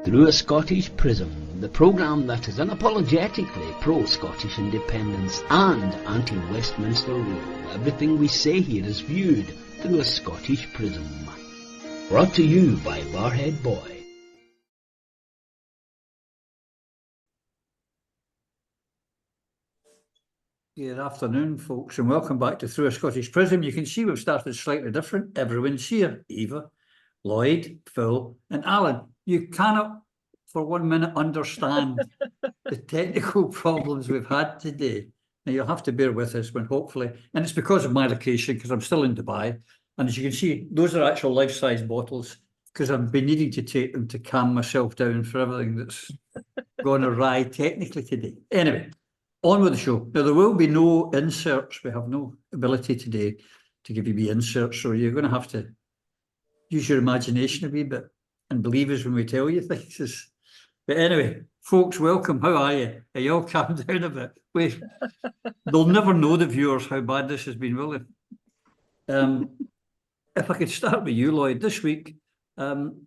Through a Scottish Prism, the programme that is unapologetically pro-Scottish independence and anti-Westminster rule. Everything we say here is viewed through a Scottish prism. Brought to you by Barhead Boy. Good afternoon, folks, and welcome back to Through a Scottish Prism. You can see we've started slightly different. Everyone's here. Eva, Lloyd, Phil, and Alan. You cannot, for 1 minute, understand the technical problems we've had today. Now, you'll have to bear with us when hopefully, and it's because of my location, because I'm still in Dubai. And as you can see, those are actual life-size bottles, because I've been needing to take them to calm myself down for everything that's gone awry technically today. Anyway. On with the show. Now, there will be no inserts. We have no ability today to give you the inserts, so you're going to have to use your imagination a wee bit and believe us when we tell you things. But anyway, folks, welcome. How are you? Are you all calmed down a bit? Wait, they'll never know, the viewers, how bad this has been, will they? If I could start with you, Lloyd, this week,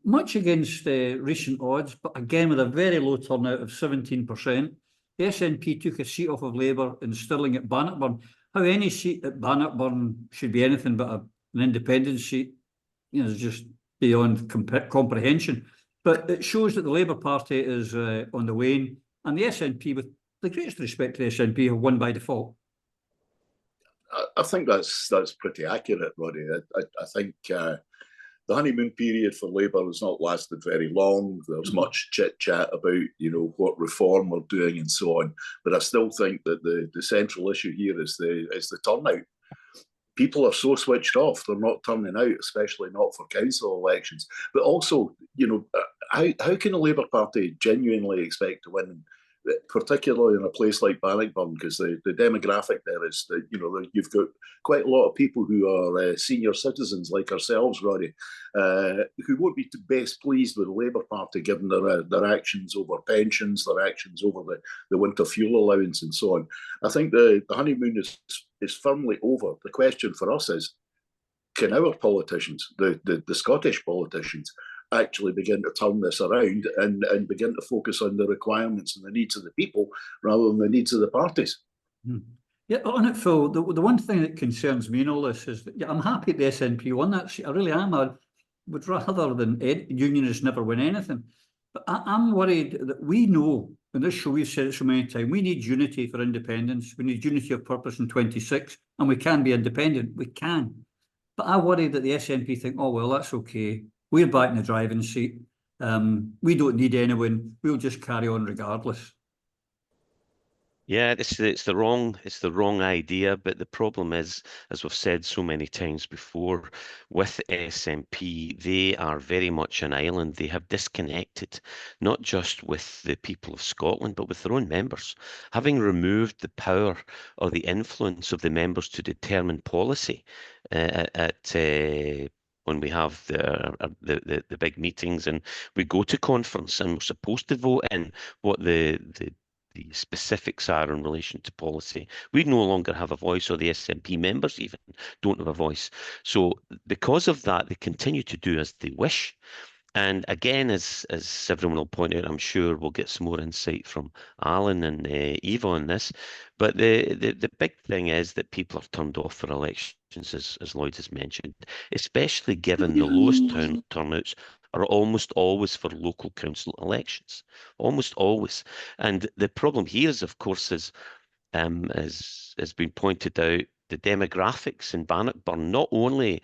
much against recent odds, but again with a very low turnout of 17%. The SNP took a seat off of Labour in Stirling at Bannockburn. How any seat at Bannockburn should be anything but an independent seat, is just beyond comprehension. But it shows that the Labour Party is on the wane, and the SNP, with the greatest respect to the SNP, have won by default. I think that's pretty accurate, Roddy. I think the honeymoon period for Labour has not lasted very long. There's much chit-chat about, what reform we're doing and so on. But I still think that the central issue here is the turnout. People are so switched off, they're not turning out, especially not for council elections. But also, how can the Labour Party genuinely expect to win, particularly in a place like Bannockburn, because the demographic there is that, you've got quite a lot of people who are senior citizens like ourselves, Roddy, who won't be best pleased with the Labour Party given their actions over pensions, their actions over the winter fuel allowance and so on. I think the honeymoon is firmly over. The question for us is, can our politicians, the Scottish politicians, actually begin to turn this around and begin to focus on the requirements and the needs of the people rather than the needs of the parties? Yeah, on it, Phil, the one thing that concerns me in all this is that I'm happy the SNP won that seat. I really am. I would rather than unionists never win anything. But I'm worried that we know, and this show we've said it so many times, we need unity for independence. We need unity of purpose in 26, and we can be independent. We can. But I worry that the SNP think, oh, well, that's okay. We're back in the driving seat. We don't need anyone. We'll just carry on regardless. Yeah, it's the wrong idea. But the problem is, as we've said so many times before, with SNP, they are very much an island. They have disconnected, not just with the people of Scotland, but with their own members, having removed the power or the influence of the members to determine policy when we have the big meetings and we go to conference and we're supposed to vote in what the specifics are in relation to policy. We no longer have a voice, or the SNP members even don't have a voice. So because of that, they continue to do as they wish. And again, as everyone will point out, I'm sure we'll get some more insight from Alan and Eva on this. But the big thing is that people are turned off for elections, as Lloyd has mentioned, especially given the lowest turnouts are almost always for local council elections, almost always. And the problem here is, of course, as has been pointed out, the demographics in Bannockburn not only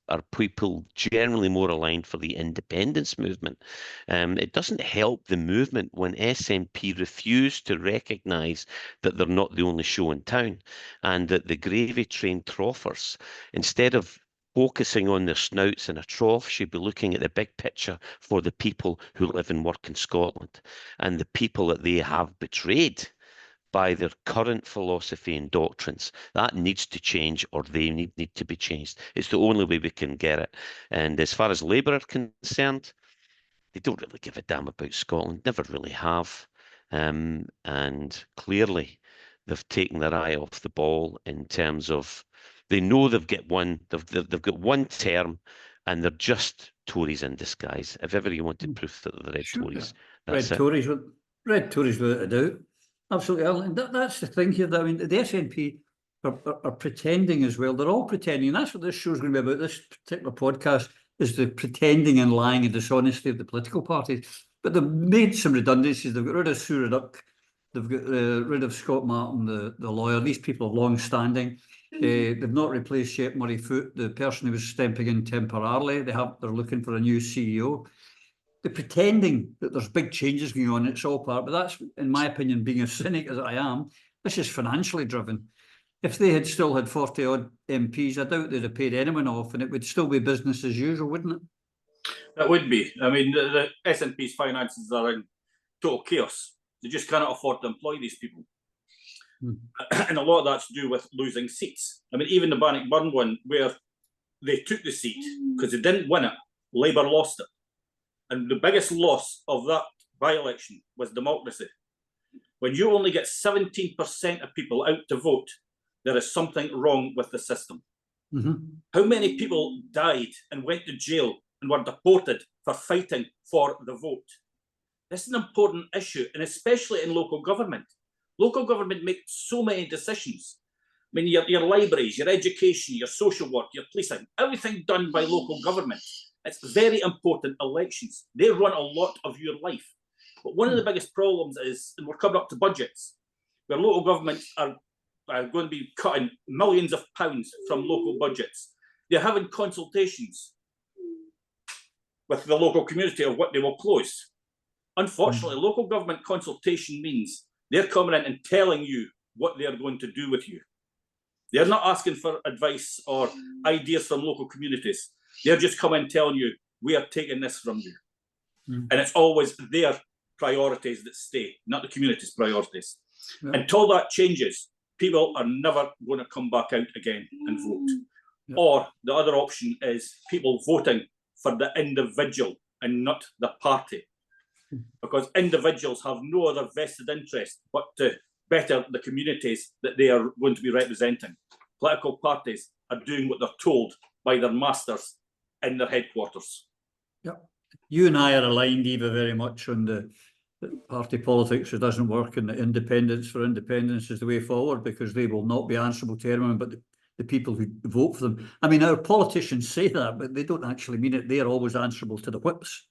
are people generally more aligned for the independence movement. It doesn't help the movement when SNP refuse to recognise that they're not the only show in town, and that the gravy train troughers, instead of focusing on their snouts in a trough, should be looking at the big picture for the people who live and work in Scotland and the people that they have betrayed by their current philosophy and doctrines. That needs to change, or they need to be changed. It's the only way we can get it. And as far as Labour are concerned, they don't really give a damn about Scotland, never really have. And clearly, they've taken their eye off the ball in terms of they know they've got one term, and they're just Tories in disguise. If ever you wanted proof that they're the Red Sure. Tories, that's Red it. Tories, Red Tories without a doubt. Absolutely, Alan. That's the thing here. I mean, the SNP are pretending as well. They're all pretending. And that's what this show's going to be about. This particular podcast is the pretending and lying and dishonesty of the political parties. But they've made some redundancies. They've got rid of Sue Duck. They've got rid of Scott Martin, the lawyer. These people are long-standing. They've not replaced yet Murray Foote, the person who was stemping in temporarily. They're looking for a new CEO. They're pretending that there's big changes going on. It's all part, but that's, in my opinion, being a cynic as I am, this is financially driven. If they had still had 40 odd MPs, I doubt they'd have paid anyone off, and it would still be business as usual, wouldn't it? That would be. I mean, the SNP's finances are in total chaos. They just cannot afford to employ these people. And a lot of that's to do with losing seats. I mean, even the Bannockburn one, where they took the seat because they didn't win it, Labour lost it. And the biggest loss of that by-election was democracy. When you only get 17% of people out to vote, there is something wrong with the system. How many people died and went to jail and were deported for fighting for the vote? This is an important issue, and especially in local government. Local government makes so many decisions. I mean, your libraries, your education, your social work, your policing, everything done by local government. It's very important elections. They run a lot of your life. But one of the biggest problems is, and we're coming up to budgets, where local governments are going to be cutting millions of pounds from local budgets. They're having consultations with the local community of what they will close. Unfortunately, local government consultation means they're coming in and telling you what they're going to do with you. They're not asking for advice or ideas from local communities. They're just coming and telling you, we are taking this from you. And it's always their priorities that stay, not the community's priorities. Until that changes, people are never going to come back out again and vote. Or the other option is people voting for the individual and not the party. Because individuals have no other vested interest but to better the communities that they are going to be representing. Political parties are doing what they're told by their masters in their headquarters. You and I are aligned, Eva, very much on the party politics. It doesn't work, and the independence for independence is the way forward, because they will not be answerable to anyone but the people who vote for them. I mean, our politicians say that, but they don't actually mean it. They are always answerable to the whips.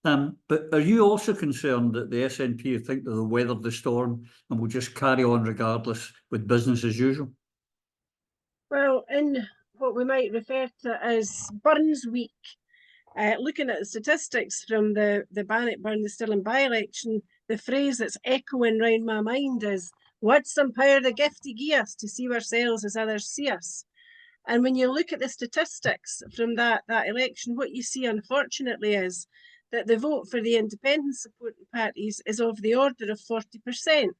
But are you also concerned that the SNP think that they'll weather the storm and will just carry on regardless with business as usual? Well, in what we might refer to as Burns Week, looking at the statistics from the Bannockburn, the Stirling by-election, the phrase that's echoing round my mind is, "What's some power the gifty gie us to see ourselves as others see us?" And when you look at the statistics from that election, what you see, unfortunately, is that the vote for the independent supporting parties is of the order of 40%.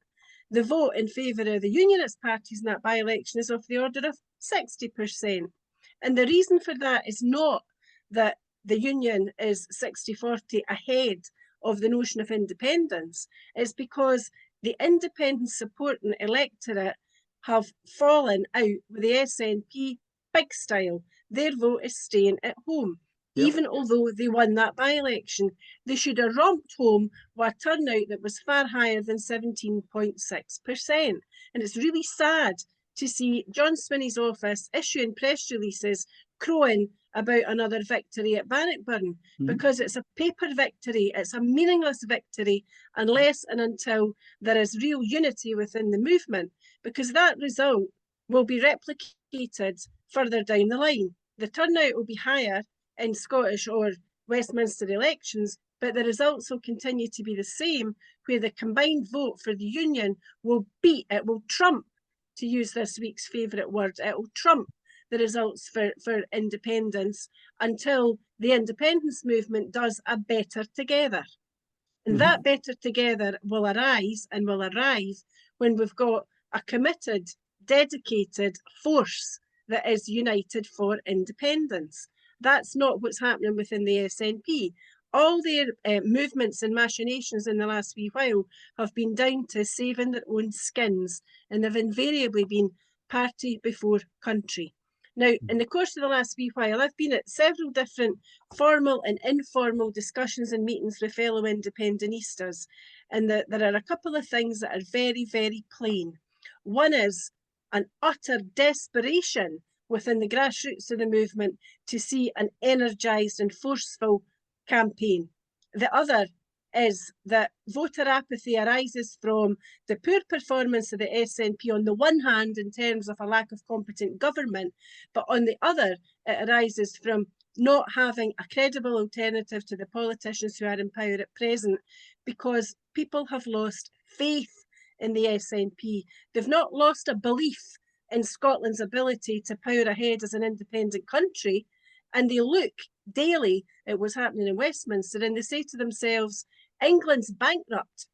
The vote in favour of the unionist parties in that by-election is of the order of 60%. And the reason for that is not that the union is 60-40 ahead of the notion of independence. It's because the independent supporting electorate have fallen out with the SNP big style. Their vote is staying at home. Even although they won that by-election, they should have romped home with a turnout that was far higher than 17.6%. And it's really sad to see John Swinney's office issuing press releases crowing about another victory at Bannockburn, because it's a paper victory, it's a meaningless victory unless and until there is real unity within the movement, because that result will be replicated further down the line. The turnout will be higher in Scottish or Westminster elections, but the results will continue to be the same, where the combined vote for the union will beat, it will trump, to use this week's favourite word, it will trump the results for independence until the independence movement does a better together. And that better together will arise and will arrive when we've got a committed, dedicated force that is united for independence. That's not what's happening within the SNP. All their movements and machinations in the last wee while have been down to saving their own skins, and they've invariably been party before country. Now, in the course of the last wee while, I've been at several different formal and informal discussions and meetings with fellow independentistas, and there are a couple of things that are very, very plain. One is an utter desperation within the grassroots of the movement to see an energised and forceful campaign. The other is that voter apathy arises from the poor performance of the SNP on the one hand in terms of a lack of competent government, but on the other it arises from not having a credible alternative to the politicians who are in power at present, because people have lost faith in the SNP. They've not lost a belief in Scotland's ability to power ahead as an independent country, and they look daily at what's happening in Westminster and they say to themselves, England's bankrupt.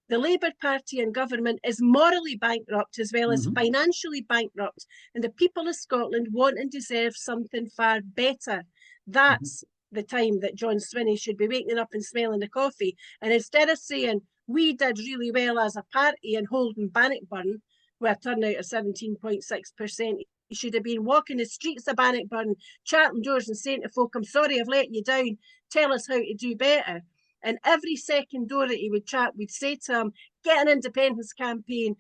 The Labour Party and government is morally bankrupt as well as financially bankrupt, and the people of Scotland want and deserve something far better. That's the time that John Swinney should be waking up and smelling the coffee, and instead of saying we did really well as a party and holding Bannockburn with a turnout of 17.6%, he should have been walking the streets of Bannockburn, chatting doors and saying to folk, I'm sorry I've let you down, tell us how to do better. And every second door that he would chat, we'd say to him, get an independence campaign,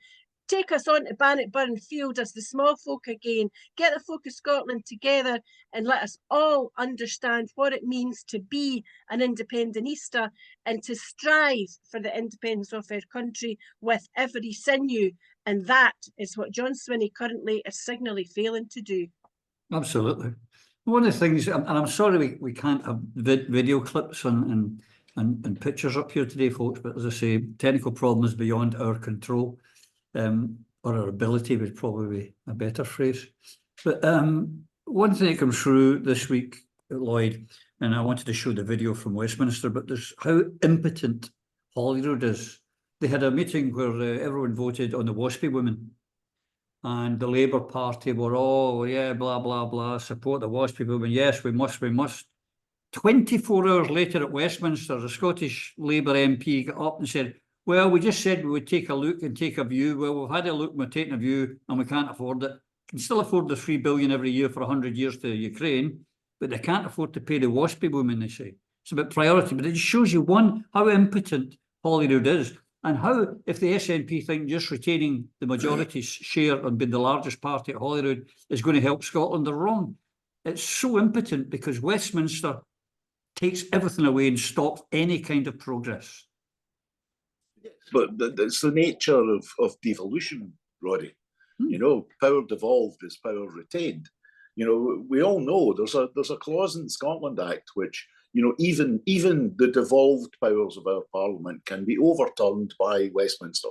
take us on to Bannockburn Field as the small folk again, get the folk of Scotland together and let us all understand what it means to be an independentista and to strive for the independence of our country with every sinew. And that is what John Swinney currently is signally failing to do. Absolutely. One of the things, and I'm sorry we can't have video clips and pictures up here today, folks, but as I say, technical problems beyond our control, or our ability would probably be a better phrase. But one thing that comes through this week, Lloyd, and I wanted to show the video from Westminster, but there's how impotent Holyrood is. They had a meeting where everyone voted on the WASPI women, and the Labour Party were, oh yeah, blah, blah, blah, support the WASPI women, yes, we must, we must. 24 hours later at Westminster, the Scottish Labour MP got up and said, well, we just said we would take a look and take a view. Well, we've had a look and we're taking a view and we can't afford it. We can still afford the $3 billion every year for 100 years to Ukraine, but they can't afford to pay the WASPI women, they say. It's about priority, but it just shows you, one, how impotent Holyrood is, and how, if the SNP think just retaining the majority share and being the largest party at Holyrood is going to help Scotland, they're wrong. It's so impotent because Westminster takes everything away and stops any kind of progress. But it's the nature of devolution, Roddy. You know, power devolved is power retained. You know, we all know there's a clause in the Scotland Act which, you know, even the devolved powers of our Parliament can be overturned by Westminster.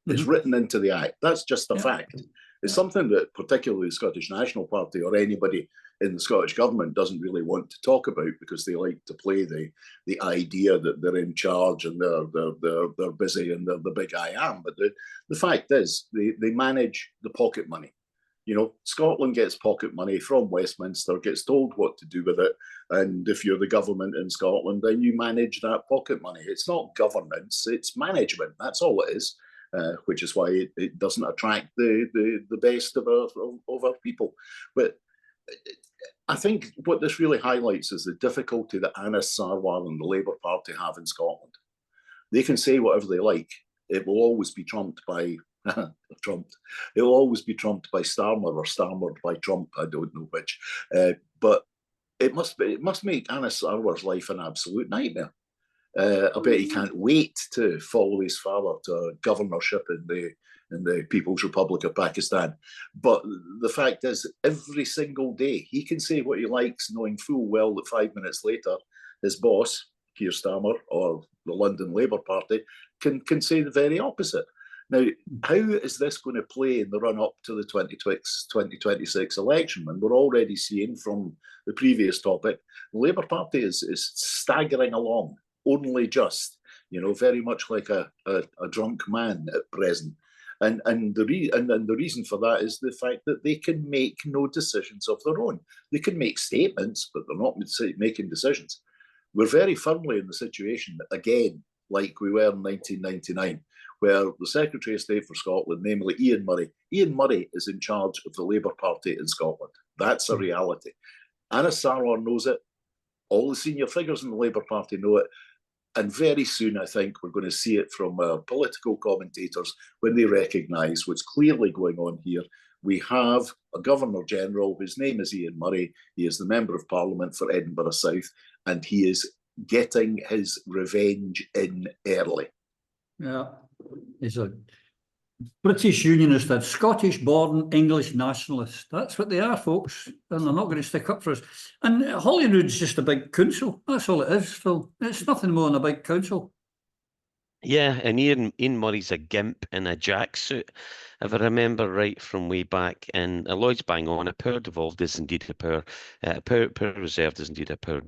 It's written into the Act. That's just a fact. It's something that particularly the Scottish National Party or anybody in the Scottish Government doesn't really want to talk about because they like to play the idea that they're in charge and they're busy and they're the big I am. But the fact is they manage the pocket money. You know, Scotland gets pocket money from Westminster, gets told what to do with it. And if you're the government in Scotland, then you manage that pocket money. It's not governance, it's management. That's all it is. Which is why it doesn't attract the best of our people. But I think what this really highlights is the difficulty that Anas Sarwar and the Labour Party have in Scotland. They can say whatever they like. It will always be trumped by It will always be trumped by Starmer or Starmered by Trump. I don't know which. But it must make Anas Sarwar's life an absolute nightmare. I bet he can't wait to follow his father to a governorship in the People's Republic of Pakistan. But the fact is, every single day, he can say what he likes, knowing full well that 5 minutes later, his boss, Keir Starmer, or the London Labour Party, can say the very opposite. Now, how is this going to play in the run-up to the 2026 election? And we're already seeing from the previous topic, the Labour Party is staggering along, only just, you know, very much like a drunk man at present. And the reason for that is the fact that they can make no decisions of their own. They can make statements, but they're not making decisions. We're very firmly in the situation, again, like we were in 1999, where the Secretary of State for Scotland, namely Ian Murray is in charge of the Labour Party in Scotland. That's a reality. Anna Sarwar knows it. All the senior figures in the Labour Party know it. And very soon, I think, we're going to see it from our political commentators when they recognise what's clearly going on here. We have a Governor-General whose name is Ian Murray. He is the Member of Parliament for Edinburgh South, and he is getting his revenge in early. Yeah, he's a British unionist, a Scottish-born English nationalist. That's what they are, folks, and they're not going to stick up for us. And Holyrood's just a big council. That's all it is, Phil. It's nothing more than a big council. Yeah, and Ian Murray's a gimp in a jacksuit, if I remember right from way back. And Lloyd's bang on. A power devolved is indeed a power. Power reserved is indeed a power.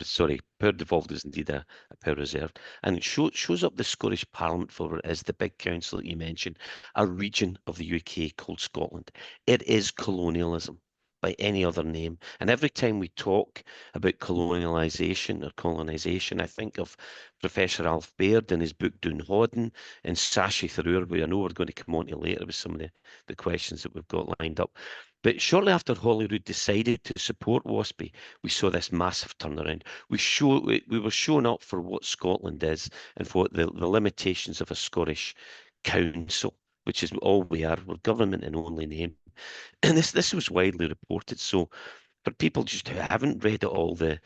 Sorry, power devolved is indeed a power reserved. And it shows up the Scottish Parliament for as the big council that you mentioned, a region of the UK called Scotland. It is colonialism by any other name. And every time we talk about colonialisation or colonisation, I think of Professor Alf Baird in his book Doonhodden and Sashi Tharoor, who I know we're going to come on to later with some of the questions that we've got lined up. But shortly after Holyrood decided to support WASPI, we saw this massive turnaround. We were shown up for what Scotland is and for what the limitations of a Scottish council, which is all we are. We're government in only name. And this was widely reported. So for people just who haven't read it all, the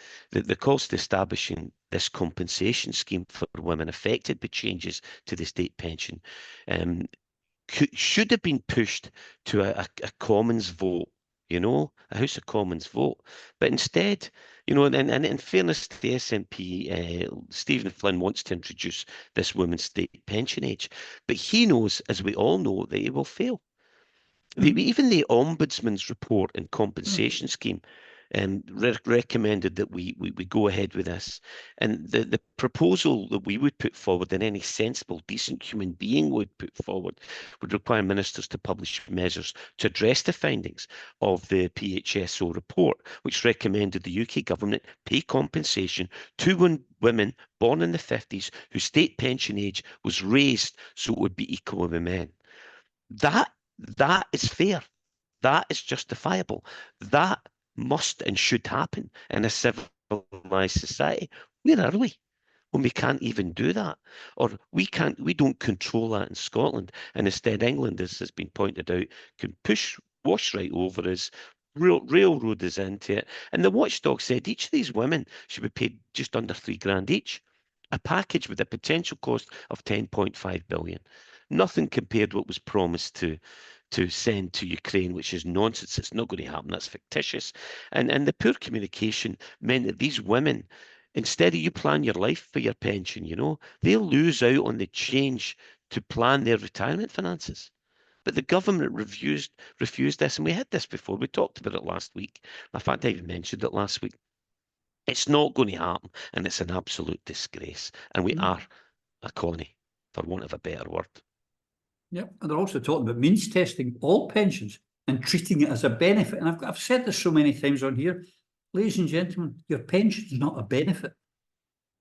calls to establishing this compensation scheme for women affected by changes to the state pension should have been pushed to a Commons vote, a House of Commons vote. But instead, and in fairness to the SNP, Stephen Flynn wants to introduce this women's state pension age. But he knows, as we all know, that he will fail. Even the Ombudsman's report and compensation scheme recommended that we go ahead with this. And the proposal that we would put forward, and any sensible, decent human being would put forward, would require ministers to publish measures to address the findings of the PHSO report, which recommended the UK government pay compensation to women born in the 50s whose state pension age was raised so it would be equal with men. That is fair. That is justifiable. That must and should happen in a civilized society. Where are we when we can't even do that? Or we don't control that in Scotland. And instead, England, as has been pointed out, can wash right over us, railroad us into it. And the watchdog said each of these women should be paid just under £3,000 each. A package with a potential cost of 10.5 billion. Nothing compared to what was promised to send to Ukraine, which is nonsense. It's not going to happen. That's fictitious. And the poor communication meant that these women, instead of you plan your life for your pension, they'll lose out on the change to plan their retirement finances. But the government refused this, and we had this before. We talked about it last week. In fact, I even mentioned it last week. It's not going to happen, and it's an absolute disgrace. And we are a colony, for want of a better word. Yep, and they're also talking about means testing all pensions and treating it as a benefit. And I've said this so many times on here, ladies and gentlemen, your pension is not a benefit.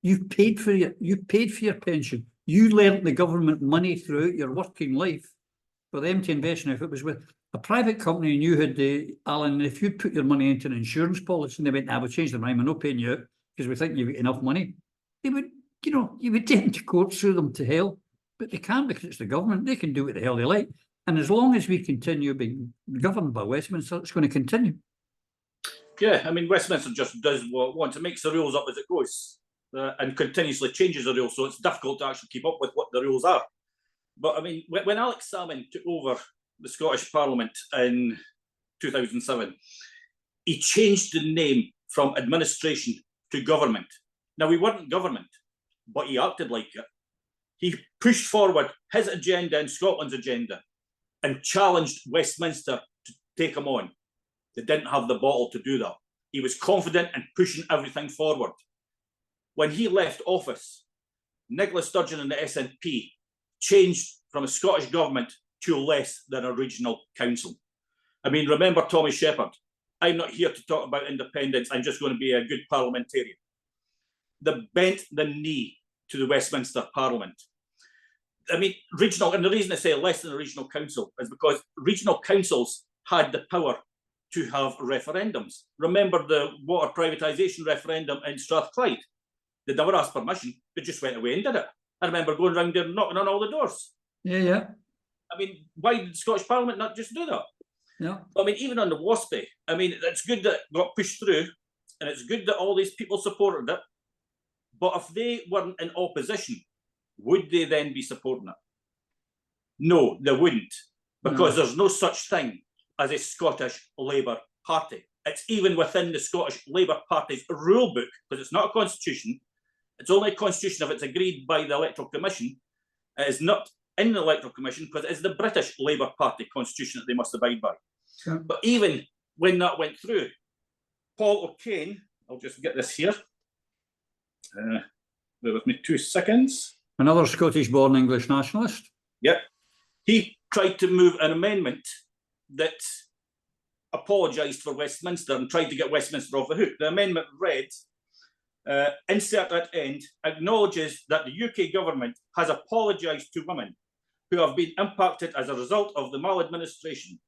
You paid for your pension. You lent the government money throughout your working life for them to invest in. If it was with a private company and you had Alan, if you put your money into an insurance policy and they went, we'll change their mind, we're not paying you out because we think you've got enough money, they would, you would take them to court, sue them to hell. But they can't because it's the government. They can do what the hell they like. And as long as we continue being governed by Westminster, it's going to continue. Yeah, I mean, Westminster just does what it wants. It makes the rules up as it goes and continuously changes the rules. So it's difficult to actually keep up with what the rules are. But I mean, when Alex Salmond took over the Scottish Parliament in 2007, he changed the name from administration to government. Now, we weren't government, but he acted like it. He pushed forward his agenda and Scotland's agenda and challenged Westminster to take him on. They didn't have the bottle to do that. He was confident and pushing everything forward. When he left office, Nicola Sturgeon and the SNP changed from a Scottish government to less than a regional council. I mean, remember Tommy Shepherd. I'm not here to talk about independence. I'm just going to be a good parliamentarian. They bent the knee to the Westminster Parliament. I mean, regional, and the reason I say less than a regional council is because regional councils had the power to have referendums. Remember the water privatisation referendum in Strathclyde? They never asked permission, they just went away and did it. I remember going around there knocking on all the doors. Yeah. I mean, why did the Scottish Parliament not just do that? Yeah. I mean, even on the WASPI, I mean, it's good that it got pushed through, and it's good that all these people supported it. But if they weren't in opposition, would they then be supporting it? No, they wouldn't, because there's no such thing as a Scottish Labour Party. It's even within the Scottish Labour Party's rule book, because it's not a constitution. It's only a constitution if it's agreed by the Electoral Commission. It is not in the Electoral Commission because it is the British Labour Party constitution that they must abide by. Yeah. But even when that went through, Paul O'Kane, I'll just get this here. Bear with me 2 seconds. Another Scottish-born English nationalist. Yep. He tried to move an amendment that apologised for Westminster and tried to get Westminster off the hook. The amendment read, insert at end, acknowledges that the UK government has apologised to women who have been impacted as a result of the maladministration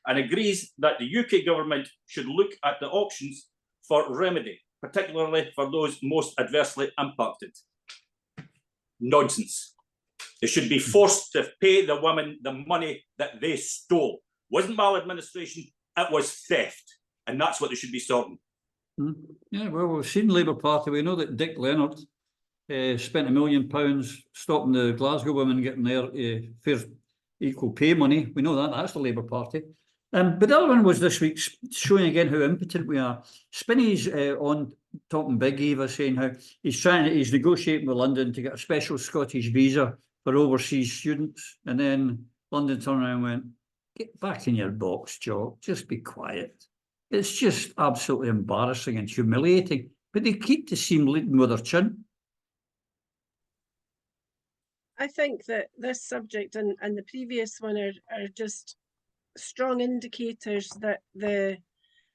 and agrees that the UK government should look at the options for remedy, particularly for those most adversely impacted. Nonsense. They should be forced to pay the women the money that they stole. It wasn't maladministration, it was theft. And that's what they should be sorting. Yeah, well, we've seen Labour Party. We know that Dick Leonard spent £1 million stopping the Glasgow women getting their fair equal pay money. We know that. That's the Labour Party. But the other one was this week, showing again how impotent we are. Spinney's on talking big, Eva, saying how he's negotiating with London to get a special Scottish visa for overseas students. And then London turned around and went, get back in your box, Jock. Just be quiet. It's just absolutely embarrassing and humiliating. But they keep to seem leading with their chin. I think that this subject and the previous one are just strong indicators that the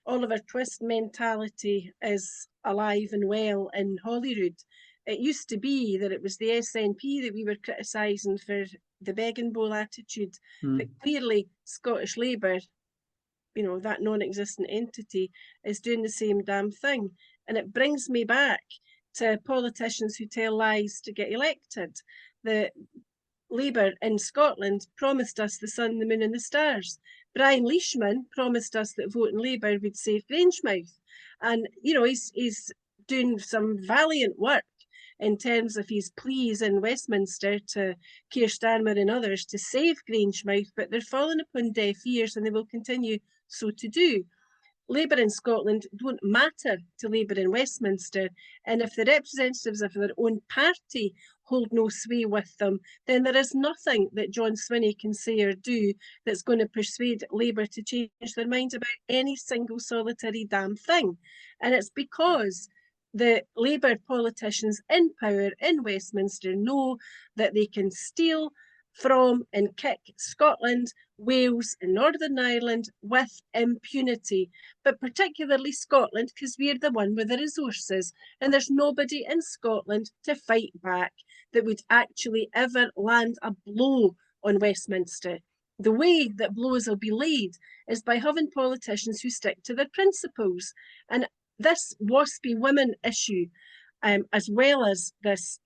Oliver Twist mentality is alive and well in Holyrood. It used to be that it was the SNP that we were criticising for the begging bowl attitude, but clearly Scottish Labour, you know, that non-existent entity, is doing the same damn thing. And it brings me back to politicians who tell lies to get elected. The Labour in Scotland promised us the sun, the moon and the stars. Brian Leishman promised us that voting Labour would save Grangemouth. And, you know, he's doing some valiant work in terms of his pleas in Westminster to Keir Starmer and others to save Grangemouth, but they're falling upon deaf ears and they will continue so to do. Labour in Scotland don't matter to Labour in Westminster, and if the representatives of their own party hold no sway with them, then there is nothing that John Swinney can say or do that's going to persuade Labour to change their mind about any single solitary damn thing. And it's because the Labour politicians in power in Westminster know that they can steal from and kick Scotland, Wales and Northern Ireland with impunity, but particularly Scotland because we're the one with the resources and there's nobody in Scotland to fight back that would actually ever land a blow on Westminster. The way that blows will be laid is by having politicians who stick to their principles. And this WASPI women issue, as well as this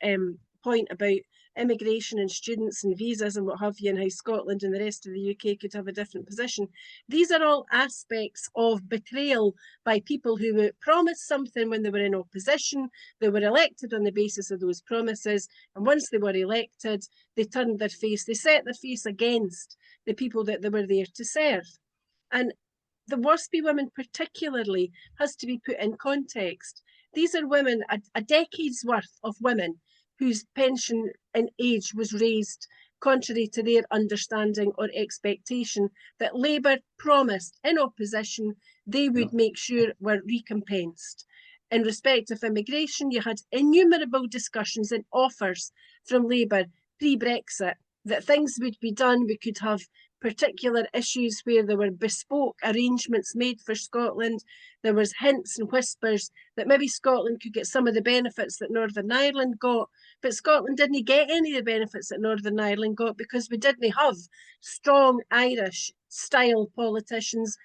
point about immigration and students and visas and what have you, and how Scotland and the rest of the UK could have a different position. These are all aspects of betrayal by people who promised something when they were in opposition. They were elected on the basis of those promises, and once they were elected, they turned their face, they set their face against the people that they were there to serve. And the WASPI women particularly has to be put in context. These are women, a decade's worth of women whose pension and age was raised contrary to their understanding or expectation that Labour promised in opposition they would make sure were recompensed. In respect of immigration, you had innumerable discussions and offers from Labour pre-Brexit that things would be done. We could have particular issues where there were bespoke arrangements made for Scotland. There was hints and whispers that maybe Scotland could get some of the benefits that Northern Ireland got, but Scotland didn't get any of the benefits that Northern Ireland got because we didn't have strong Irish style politicians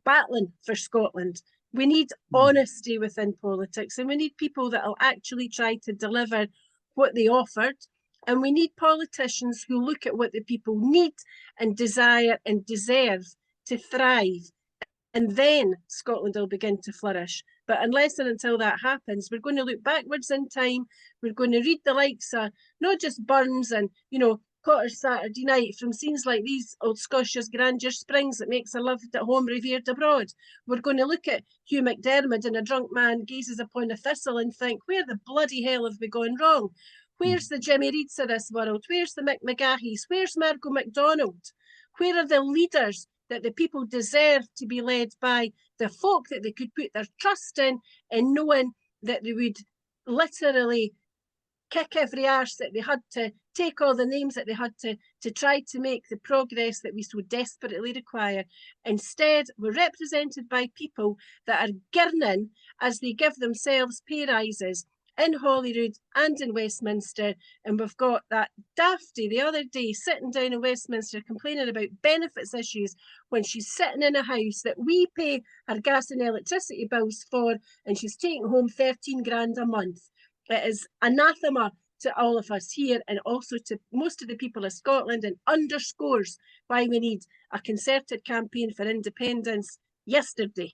battling for Scotland. We need honesty within politics, and we need people that will actually try to deliver what they offered. And we need politicians who look at what the people need and desire and deserve to thrive. And then Scotland will begin to flourish. But unless and until that happens, we're going to look backwards in time. We're going to read the likes of not just Burns and, you know, Cotter's Saturday Night from scenes like these, Old Scotia's grandeur springs that makes her loved at home, revered abroad. We're going to look at Hugh McDermott and a drunk man gazes upon a thistle and think, where the bloody hell have we gone wrong? Where's the Jimmy Reeds of this world? Where's the Mick McGahey's? Where's Margot MacDonald? Where are the leaders that the people deserve to be led by, the folk that they could put their trust in, and knowing that they would literally kick every arse that they had to, take all the names that they had to try to make the progress that we so desperately require. Instead, we're represented by people that are grinning as they give themselves pay rises in Holyrood and in Westminster. And we've got that dafty the other day sitting down in Westminster complaining about benefits issues when she's sitting in a house that we pay her gas and electricity bills for, and she's taking home 13 grand a month. It is anathema to all of us here and also to most of the people of Scotland, and underscores why we need a concerted campaign for independence yesterday.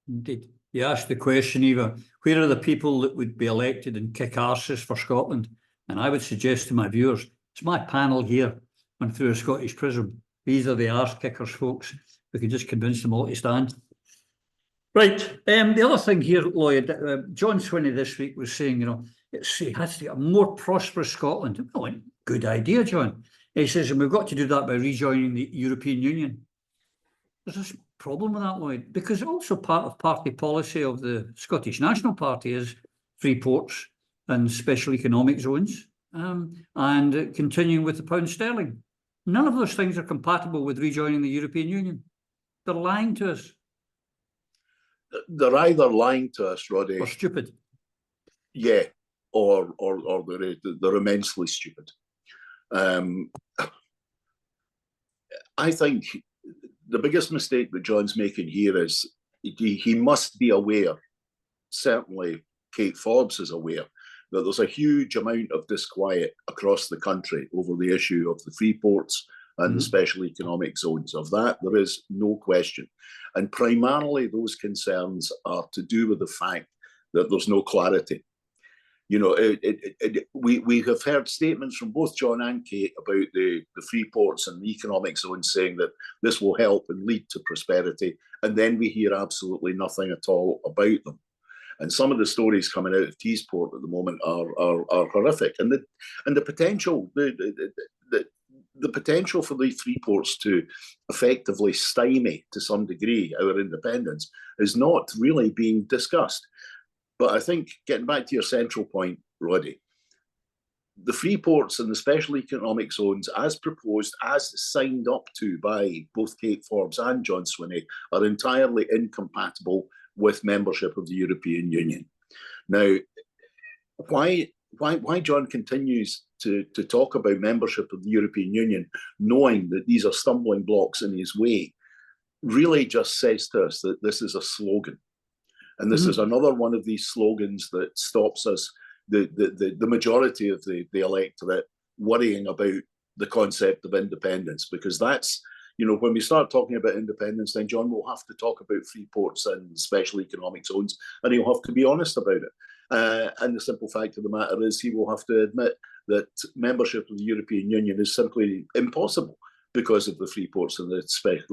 Indeed. You asked the question, Eva, where are the people that would be elected and kick arses for Scotland? And I would suggest to my viewers, it's my panel here on Through a Scottish Prism. These are the arse kickers, folks. We can just convince them all to stand. Right. The other thing here, Lloyd, John Swinney this week was saying, you know, he has to get a more prosperous Scotland. Oh, good idea, John. He says, and we've got to do that by rejoining the European Union. There's a problem with that, Lloyd, because also part of party policy of the Scottish National Party is free ports and special economic zones, and continuing with the pound sterling. None of those things are compatible with rejoining the European Union. They're lying to us. They're either lying to us, Roddy, or stupid. Yeah, or they're immensely stupid. I think the biggest mistake that John's making here is he must be aware, certainly Kate Forbes is aware, that there's a huge amount of disquiet across the country over the issue of the free ports and the special economic zones. Of that, there is no question. And primarily those concerns are to do with the fact that there's no clarity. You know, we have heard statements from both John and Kate about the free ports and the economic zones saying that this will help and lead to prosperity, and then we hear absolutely nothing at all about them. And some of the stories coming out of Teesport at the moment are horrific, and the potential the potential for the free ports to effectively stymie to some degree our independence is not really being discussed. But I think, getting back to your central point, Roddy, the free ports and the special economic zones, as proposed, as signed up to by both Kate Forbes and John Swinney, are entirely incompatible with membership of the European Union. Now, why John continues to talk about membership of the European Union, knowing that these are stumbling blocks in his way, really just says to us that this is a slogan. And this is another one of these slogans that stops us, the majority of the electorate, worrying about the concept of independence. Because that's, you know, when we start talking about independence, then John will have to talk about free ports and special economic zones, and he'll have to be honest about it. And the simple fact of the matter is he will have to admit that membership of the European Union is simply impossible because of the free ports and the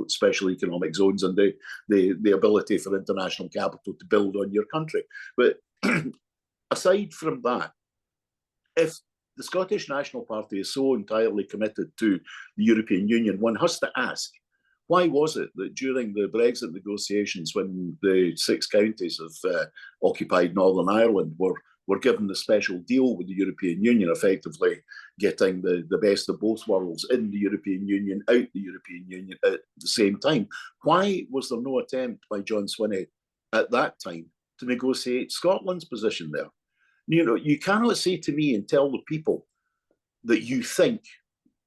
special economic zones and the ability for international capital to build on your country. But aside from that, if the Scottish National Party is so entirely committed to the European Union, one has to ask, why was it that during the Brexit negotiations, when the 6 counties of occupied Northern Ireland were given the special deal with the European Union, effectively getting the best of both worlds, in the European Union, out the European Union at the same time, why was there no attempt by John Swinney at that time to negotiate Scotland's position there? You know, you cannot say to me and tell the people that you think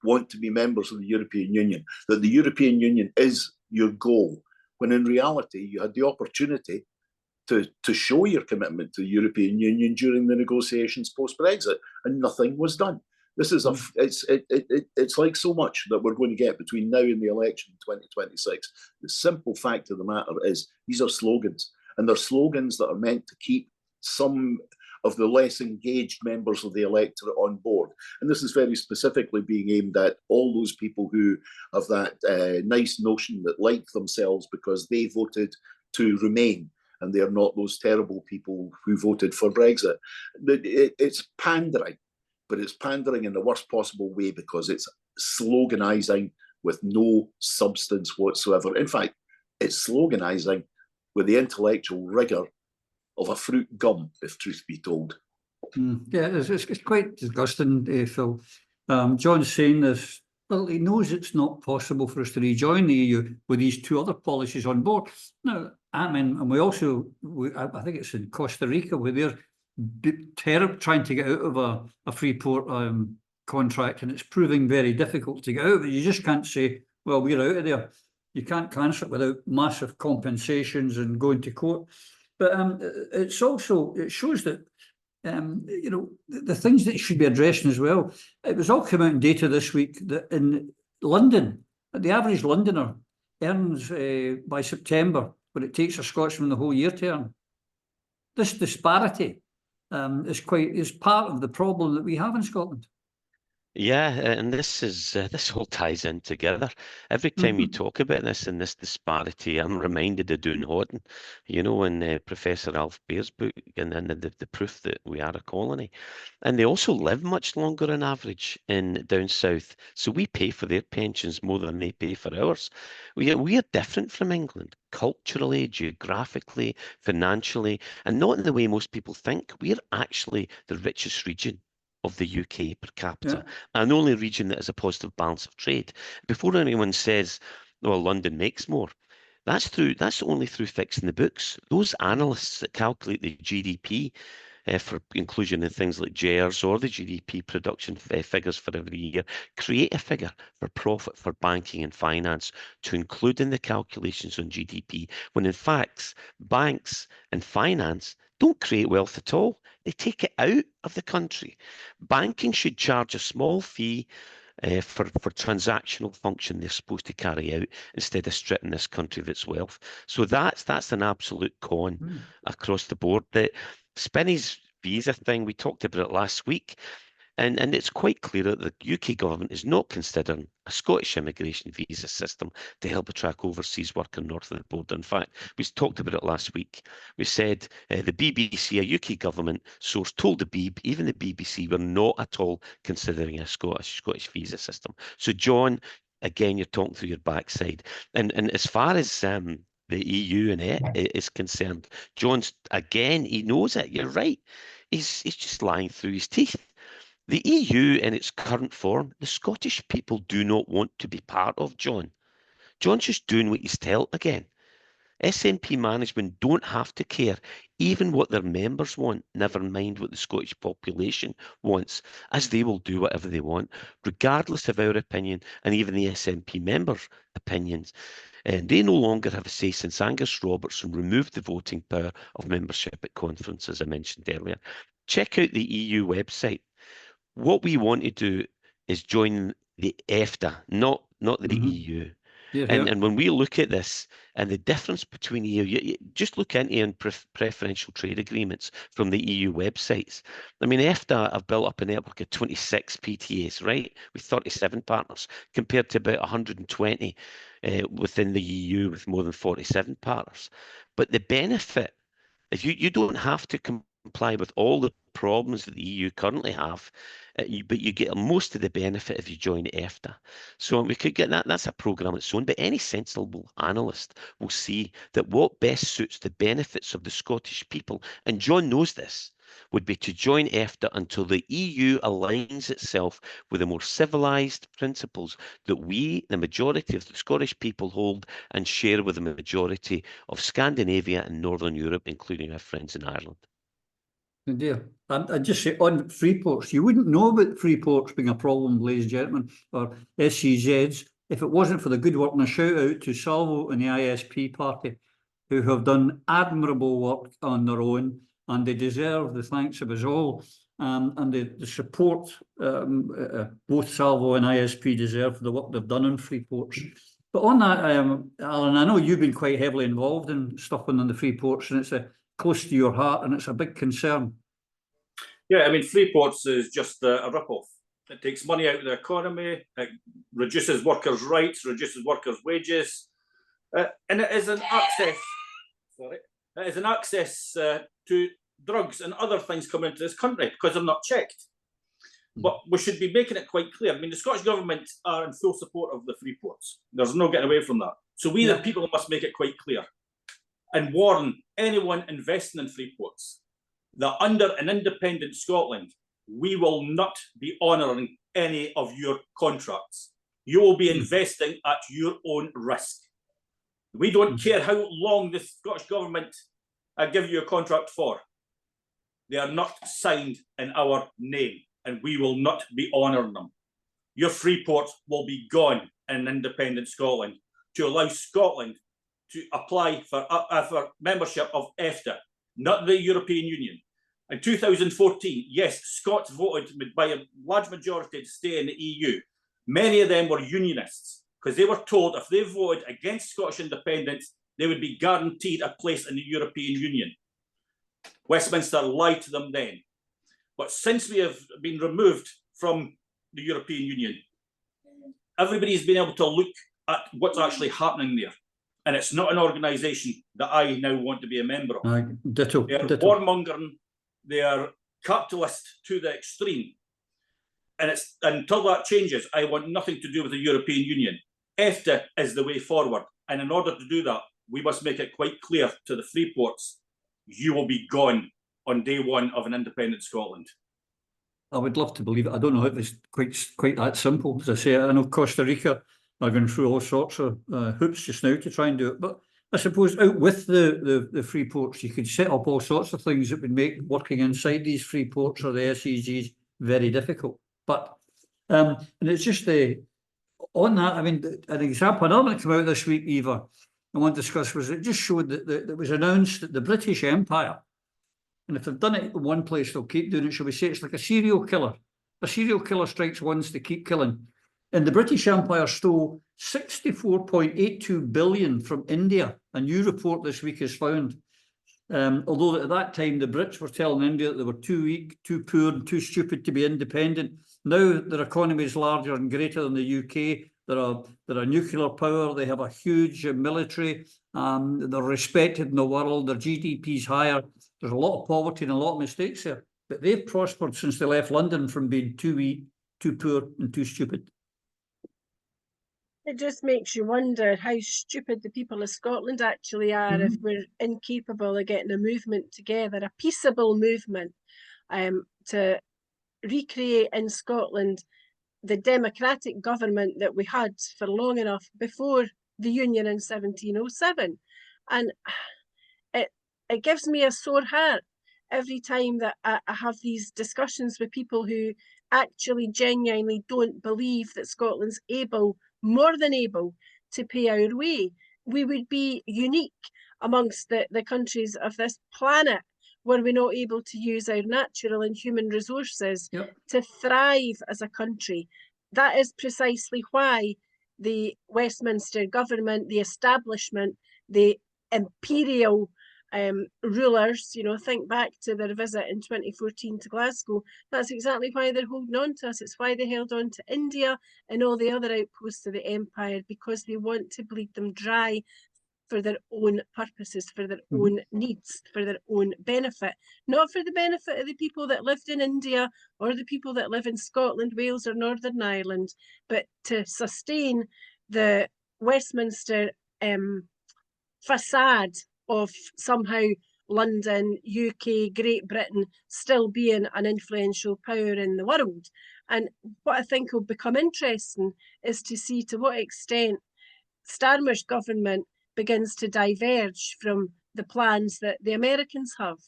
want to be members of the European Union, that the European Union is your goal, when in reality you had the opportunity to show your commitment to the European Union during the negotiations post-Brexit, and nothing was done. This is it's like so much that we're going to get between now and the election in 2026. The simple fact of the matter is these are slogans, and they're slogans that are meant to keep some of the less engaged members of the electorate on board. And this is very specifically being aimed at all those people who have that nice notion that like themselves because they voted to remain, and they're not those terrible people who voted for Brexit. It's pandering, but it's pandering in the worst possible way because it's sloganizing with no substance whatsoever. In fact, it's sloganizing with the intellectual rigor of a fruit gum, if truth be told. Yeah, it's quite disgusting, Phil. John's saying this. Well, he knows it's not possible for us to rejoin the EU with these two other policies on board. Now, I mean, and I think it's in Costa Rica where they're trying to get out of a free port contract, and it's proving very difficult to get out of it. You just can't say, well, we're out of there. You can't cancel it without massive compensations and going to court. But it shows that the things that should be addressing as well. It was all come out in data this week that in London, the average Londoner earns by September what it takes a Scotsman the whole year to earn. This disparity is part of the problem that we have in Scotland. Yeah, and this all ties in together. Every time you talk about this and this disparity, I'm reminded of Doon Hodden, in Professor Alf Beer's book, and the proof that we are a colony. And they also live much longer on average down south. So we pay for their pensions more than they pay for ours. We are different from England, culturally, geographically, financially, and not in the way most people think. We are actually the richest region of the UK per capita, and the only region that has a positive balance of trade. Before anyone says, well, London makes more, that's only through fixing the books. Those analysts that calculate the GDP for inclusion in things like GERS or the GDP production figures for every year, create a figure for profit for banking and finance to include in the calculations on GDP, when in fact, banks and finance don't create wealth at all. They take it out of the country. Banking should charge a small fee for transactional function they're supposed to carry out instead of stripping this country of its wealth. So that's an absolute con across the board. The Spinney's visa thing, we talked about it last week. And it's quite clear that the UK government is not considering a Scottish immigration visa system to help attract overseas workers north of the border. In fact, we talked about it last week. We said the BBC, a UK government source, told the Beeb, even the BBC, were not at all considering a Scottish visa system. So, John, again, you're talking through your backside. And as far as the EU and it is concerned, John's, again, he knows it. You're right. He's just lying through his teeth. The EU in its current form, the Scottish people do not want to be part of, John. John's just doing what he's told again. SNP management don't have to care even what their members want, never mind what the Scottish population wants, as they will do whatever they want, regardless of our opinion and even the SNP members' opinions. And they no longer have a say since Angus Robertson removed the voting power of membership at conference, as I mentioned earlier. Check out the EU website. What we want to do is join the EFTA, not the EU. And when we look at this and the difference between EU, you just look into preferential trade agreements from the EU websites. I mean, EFTA have built up a network of 26 PTAs, right, with 37 partners, compared to about 120 within the EU with more than 47 partners. But the benefit, if you don't have to comply with all the problems that the EU currently have, but you get most of the benefit if you join EFTA. So we could get that. That's a programme its own, but any sensible analyst will see that what best suits the benefits of the Scottish people, and John knows this, would be to join EFTA until the EU aligns itself with the more civilised principles that we, the majority of the Scottish people, hold and share with the majority of Scandinavia and Northern Europe, including our friends in Ireland. Dear, I'd just say on free ports, you wouldn't know about free ports being a problem, ladies and gentlemen, or SCZs, if it wasn't for the good work, and a shout out to Salvo and the ISP party, who have done admirable work on their own, and they deserve the thanks of us all, and the support both Salvo and ISP deserve for the work they've done on free ports. But on that, Alan, I know you've been quite heavily involved in stuff on the free ports, and it's close to your heart, and it's a big concern. Yeah, I mean, free ports is just a rip-off. It takes money out of the economy, it reduces workers' rights, reduces workers' wages, and it is an access. Sorry, it is an access to drugs and other things coming into this country because they're not checked. But we should be making it quite clear. I mean, the Scottish Government are in full support of the free ports. There's no getting away from that. So we, the people, must make it quite clear and warn anyone investing in free ports that under an independent Scotland, we will not be honouring any of your contracts. You will be investing at your own risk. We don't care how long the Scottish Government give you a contract for. They are not signed in our name, and we will not be honouring them. Your free ports will be gone in an independent Scotland to allow Scotland to apply for membership of EFTA, not the European Union. In 2014, yes, Scots voted by a large majority to stay in the EU. Many of them were unionists because they were told if they voted against Scottish independence, they would be guaranteed a place in the European Union. Westminster lied to them then. But since we have been removed from the European Union, everybody's been able to look at what's actually happening there. And it's not an organisation that I now want to be a member of. Ditto. They're warmongering, they are capitalist to the extreme. And it's until that changes, I want nothing to do with the European Union. EFTA is the way forward. And in order to do that, we must make it quite clear to the free ports, you will be gone on day one of an independent Scotland. I would love to believe it. I don't know if it's quite that simple. As I say, I know Costa Rica are going through all sorts of hoops just now to try and do it. But I suppose out with the free ports, you could set up all sorts of things that would make working inside these free ports or the SEGs very difficult. But and it's just on that, I mean, an example, another one that came out this week, Eva, I want to discuss was it just showed that it was announced that the British Empire, and if they've done it in one place, they'll keep doing it. Shall we say it's like a serial killer? A serial killer strikes once to keep killing. And the British Empire stole 64.82 billion from India. A new report this week has found. Although at that time, the Brits were telling India that they were too weak, too poor, and too stupid to be independent. Now their economy is larger and greater than the UK. They're a nuclear power. They have a huge military. They're respected in the world. Their GDP is higher. There's a lot of poverty and a lot of mistakes there. But they've prospered since they left London from being too weak, too poor, and too stupid. It just makes you wonder how stupid the people of Scotland actually are if we're incapable of getting a movement together, a peaceable movement, to recreate in Scotland the democratic government that we had for long enough before the Union in 1707. And it gives me a sore heart every time that I have these discussions with people who actually genuinely don't believe that Scotland's more than able to pay our way. We would be unique amongst the countries of this planet were we not able to use our natural and human resources to thrive as a country. That is precisely why the Westminster government, the establishment, the imperial rulers, think back to their visit in 2014 to Glasgow. That's exactly why they're holding on to us. It's why they held on to India and all the other outposts of the empire, because they want to bleed them dry for their own purposes, for their own needs, for their own benefit, not for the benefit of the people that lived in India or the people that live in Scotland, Wales or Northern Ireland, but to sustain the Westminster facade of somehow London, UK, Great Britain still being an influential power in the world. And what I think will become interesting is to see to what extent Starmer's government begins to diverge from the plans that the Americans have.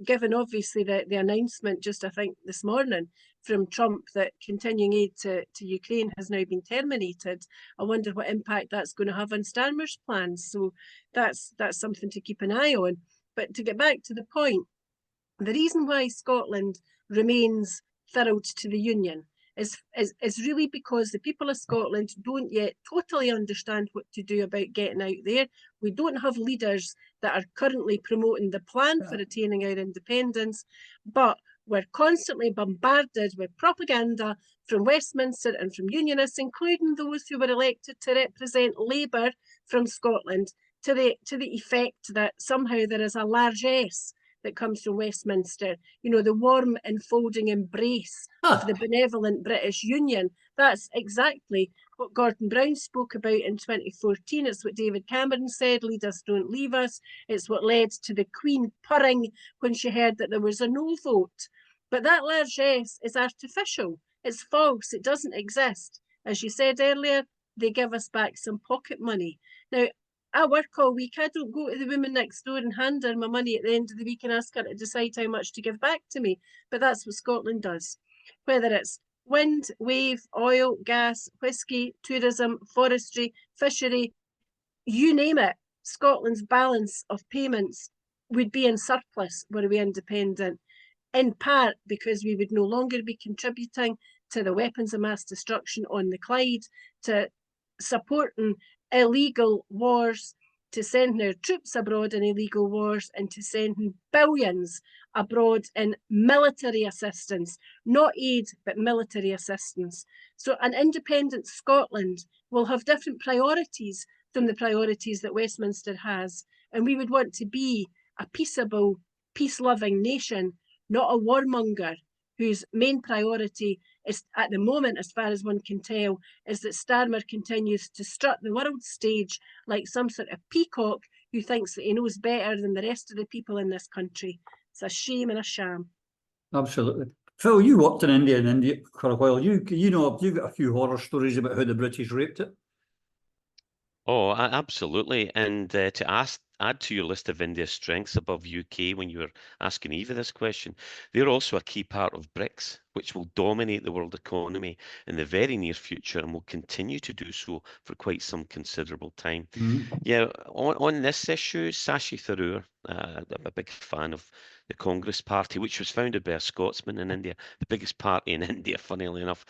given obviously the announcement just, I think, this morning from Trump that continuing aid to Ukraine has now been terminated. I wonder what impact that's going to have on Starmer's plans. So that's something to keep an eye on. But to get back to the point, the reason why Scotland remains furrowed to the Union is really because the people of Scotland don't yet totally understand what to do about getting out there. We don't have leaders that are currently promoting the plan for attaining our independence, but we're constantly bombarded with propaganda from Westminster and from Unionists, including those who were elected to represent Labour from Scotland, to the effect that somehow there is a largesse that comes from Westminster, you know, the warm enfolding embrace of the benevolent British Union. That's exactly what Gordon Brown spoke about in 2014. It's what David Cameron said, lead us, don't leave us. It's what led to the Queen purring when she heard that there was a no vote. But that largesse is artificial. It's false. It doesn't exist. As you said earlier, they give us back some pocket money. Now, I work all week. I don't go to the woman next door and hand her my money at the end of the week and ask her to decide how much to give back to me. But that's what Scotland does. Whether it's wind, wave, oil, gas, whiskey, tourism, forestry, fishery, you name it, Scotland's balance of payments would be in surplus were we independent, in part because we would no longer be contributing to the weapons of mass destruction on the Clyde, to supporting illegal wars, to sending our troops abroad in illegal wars, and to sending billions abroad in military assistance, not aid, but military assistance. So an independent Scotland will have different priorities from the priorities that Westminster has. And we would want to be a peaceable, peace-loving nation, not a warmonger whose main priority is, at the moment, as far as one can tell, is that Starmer continues to strut the world stage like some sort of peacock who thinks that he knows better than the rest of the people in this country. It's a shame and a sham. Absolutely. Phil, you worked in India for a while. You know, you've got a few horror stories about how the British raped it. Oh, absolutely. And to add to your list of India's strengths above UK when you were asking Eva this question, they're also a key part of BRICS, which will dominate the world economy in the very near future and will continue to do so for quite some considerable time. Yeah, on this issue, Shashi Tharoor, I'm a big fan of the Congress Party, which was founded by a Scotsman in India, the biggest party in India, funnily enough.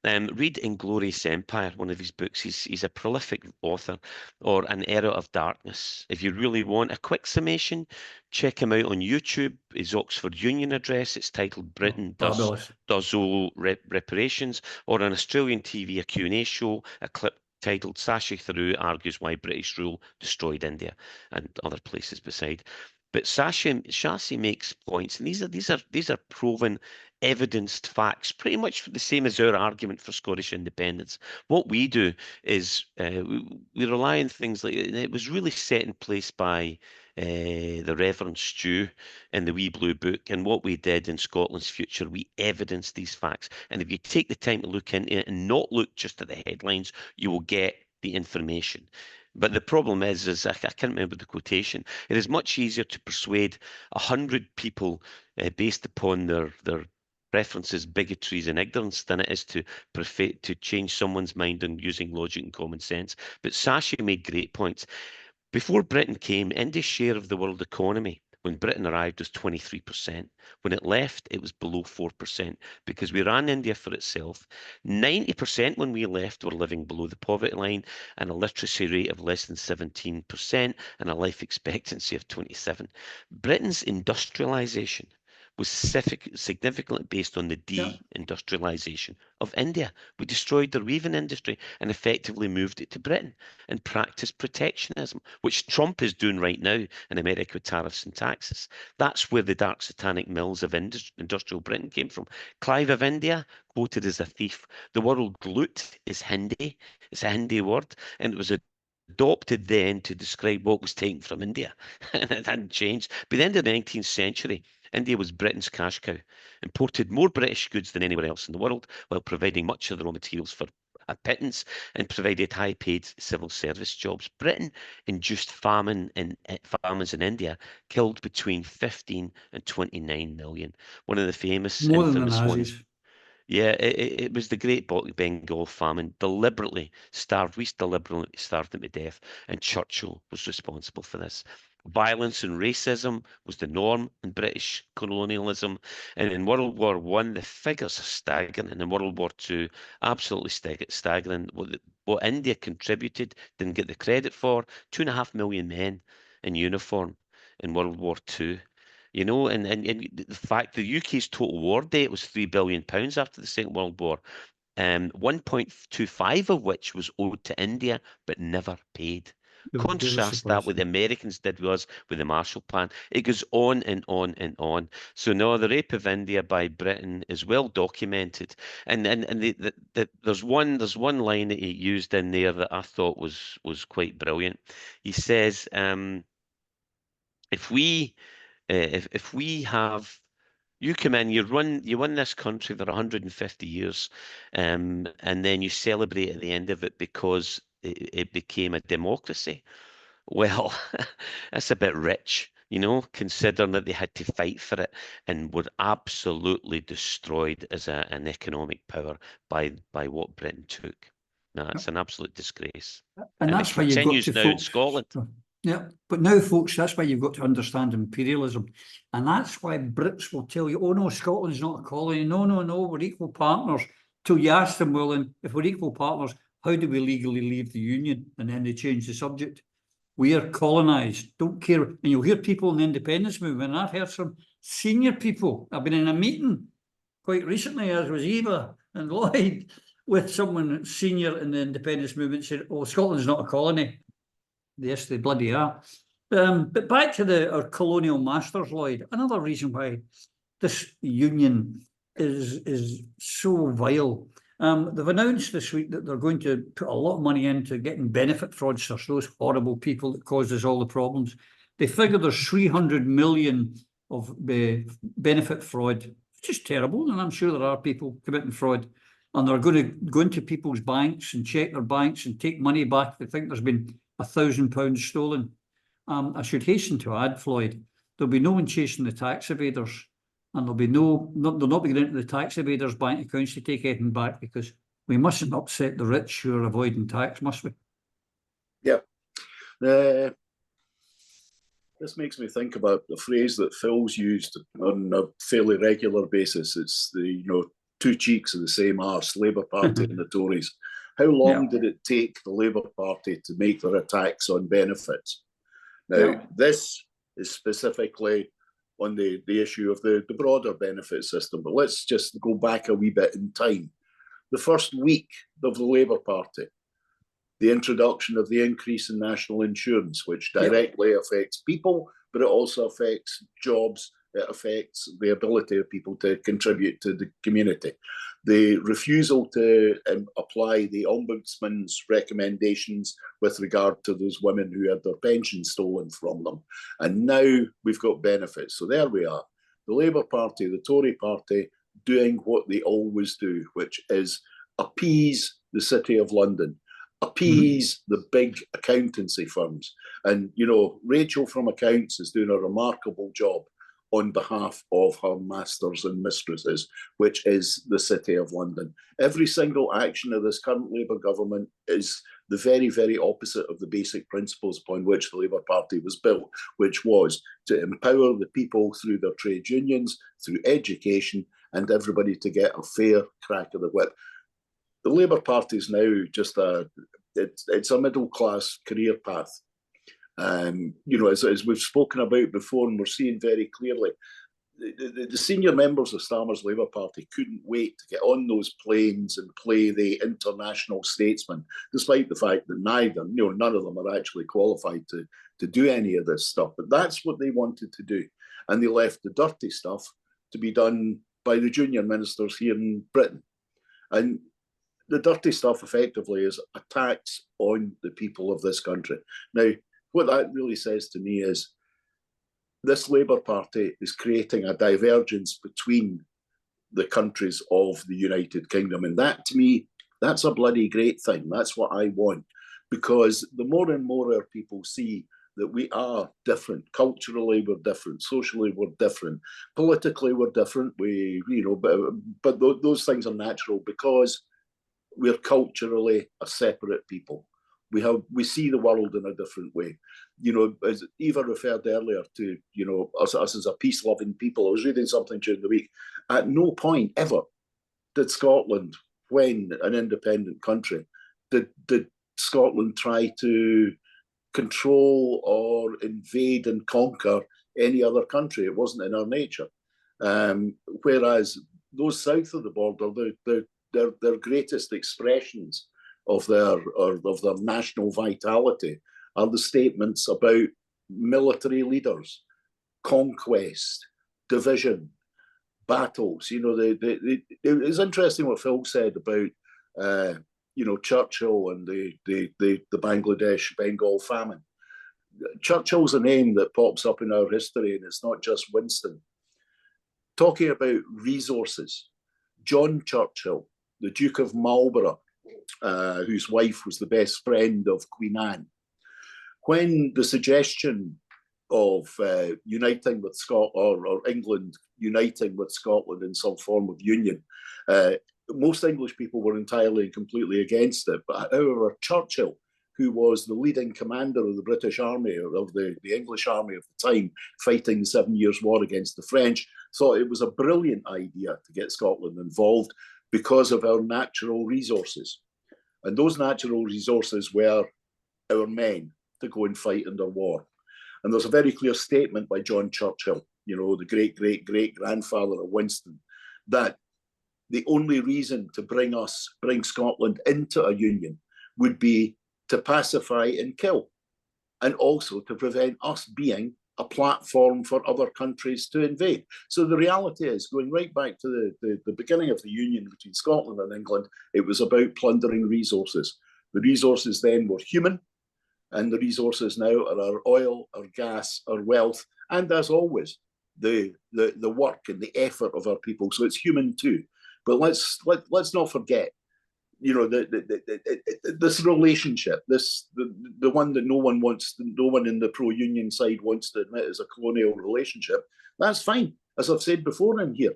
Read Inglorious Empire, one of his books. He's a prolific author, or An Era of Darkness. If you really want a quick summation, check him out on YouTube. His Oxford Union address. It's titled Britain Does Owe Reparations, or an Australian TV, a Q&A show, a clip titled Shashi Tharoor Argues Why British Rule Destroyed India, and other places beside. But Shashi makes points, and these are proven, evidenced facts, pretty much the same as our argument for Scottish independence. What we do is we rely on things like, it was really set in place by the Reverend Stew in the Wee Blue Book, and what we did in Scotland's Future, we evidenced these facts. And if you take the time to look into it and not look just at the headlines, you will get the information. But the problem is I can't remember the quotation. It is much easier to persuade 100 people based upon their preferences, bigotries, and ignorance than it is to change someone's mind and using logic and common sense. But Shashi made great points. Before Britain came, India's share of the world economy when Britain arrived was 23%. When it left, it was below 4% because we ran India for itself. 90% when we left were living below the poverty line, and a literacy rate of less than 17% and a life expectancy of 27. Britain's industrialisation was significantly based on the de-industrialisation of India. We destroyed their weaving industry and effectively moved it to Britain and practiced protectionism, which Trump is doing right now in America with tariffs and taxes. That's where the dark satanic mills of industrial Britain came from. Clive of India, quoted as a thief. The word loot is Hindi. It's a Hindi word, and it was adopted then to describe what was taken from India, and it hadn't changed. By the end of the 19th century, India was Britain's cash cow, imported more British goods than anywhere else in the world, while providing much of the raw materials for a pittance and provided high-paid civil service jobs. Britain induced famines in India, killed between 15 and 29 million. One of the famous, More than the infamous ones. Nazis. Yeah, it was the Great Bengal Famine. We deliberately starved them to death, and Churchill was responsible for this. Violence and racism was the norm in British colonialism, and in World War One, the figures are staggering, and in World War Two, absolutely staggering. What India contributed, didn't get the credit for, 2.5 million men in uniform in World War Two. You know, and the fact the UK's total war debt was £3 billion after the Second World War, 1.25 of which was owed to India, but never paid. Contrast that with the Americans did with the Marshall Plan. It goes on and on and on. So no, the rape of India by Britain is well documented. And there's one line that he used in there that I thought was quite brilliant. He says, if we have, you come in, you run this country for 150 years, and then you celebrate at the end of it because it became a democracy. Well, that's a bit rich, you know, considering that they had to fight for it and were absolutely destroyed as an economic power by what Britain took. No, it's an absolute disgrace. And that's why you've got to now in Scotland. Yeah, but now, folks, that's why you've got to understand imperialism. And that's why Brits will tell you, oh, no, Scotland's not a colony. No, no, no, we're equal partners. Till you ask them, well, then, if we're equal partners, how do we legally leave the Union? And then they change the subject. We are colonised. Don't care. And you'll hear people in the independence movement, and I've heard some senior people. I've been in a meeting quite recently, as was Eva and Lloyd, with someone senior in the independence movement said, oh, Scotland's not a colony. Yes, they bloody are. But back to our colonial masters, Lloyd. Another reason why this union is so vile. They've announced this week that they're going to put a lot of money into getting benefit fraudsters, those horrible people that cause us all the problems. They figure there's 300 million of benefit fraud, which is terrible, and I'm sure there are people committing fraud. And they're going to go into people's banks and check their banks and take money back. They think there's been £1,000 stolen. I should hasten to add, Floyd, there'll be no one chasing the tax evaders, and they'll not be going into the tax evaders' bank accounts to take anything back, because we mustn't upset the rich who are avoiding tax, must we? Yeah. This makes me think about the phrase that Phil's used on a fairly regular basis. It's the, two cheeks of the same arse, Labour Party and the Tories. How long did it take the Labour Party to make their attacks on benefits? Now, this is specifically on the issue of the broader benefit system, but let's just go back a wee bit in time. The first week of the Labour Party, the introduction of the increase in national insurance, which directly affects people, but it also affects jobs. It affects the ability of people to contribute to the community. The refusal to apply the Ombudsman's recommendations with regard to those women who had their pensions stolen from them. And now we've got benefits. So there we are. The Labour Party, the Tory Party, doing what they always do, which is appease the City of London, appease the big accountancy firms. And, Rachel from Accounts is doing a remarkable job on behalf of her masters and mistresses, which is the City of London. Every single action of this current Labour government is the very, very opposite of the basic principles upon which the Labour Party was built, which was to empower the people through their trade unions, through education, and everybody to get a fair crack of the whip. The Labour Party is now just it's a middle-class career path. As we've spoken about before, and we're seeing very clearly, the senior members of Starmer's Labour Party couldn't wait to get on those planes and play the international statesman, despite the fact that none of them are actually qualified to do any of this stuff. But that's what they wanted to do. And they left the dirty stuff to be done by the junior ministers here in Britain. And the dirty stuff effectively is a tax on the people of this country. Now, what that really says to me is this Labour Party is creating a divergence between the countries of the United Kingdom. And that, to me, That's a bloody great thing. That's what I want. Because the more and more our people see that we are different, culturally we're different, socially we're different, politically we're different, but those things are natural because we're culturally a separate people. We see the world in a different way. As Eva referred earlier to, us as a peace-loving people. I was reading something during the week. At no point ever did Scotland, when an independent country, did Scotland try to control or invade and conquer any other country. It wasn't in our nature. Whereas those south of the border, their greatest expressions of their national vitality are the statements about military leaders, conquest, division, battles. It's interesting what Phil said about Churchill and the Bangladesh Bengal famine. Churchill's a name that pops up in our history, and it's not just Winston. Talking about resources, John Churchill, the Duke of Marlborough, whose wife was the best friend of Queen Anne, when the suggestion of uniting with Scotland or England uniting with Scotland in some form of union, most English people were entirely and completely against it. But however, Churchill, who was the leading commander of the British Army, or of the English army of the time, fighting the 7 Years' War against the French, thought it was a brilliant idea to get Scotland involved because of our natural resources. And those natural resources were our men to go and fight in their war. And there's a very clear statement by John Churchill, the great-great-great-grandfather of Winston, that the only reason to bring Scotland into a union would be to pacify and kill, and also to prevent us being a platform for other countries to invade. So the reality is, going right back to the beginning of the union between Scotland and England, it was about plundering resources. The resources then were human, and the resources now are our oil, our gas, our wealth, and as always, the work and the effort of our people. So it's human too. But let's not forget, this relationship, the one that no one in the pro-union side wants to admit is a colonial relationship. That's fine, as I've said before in here.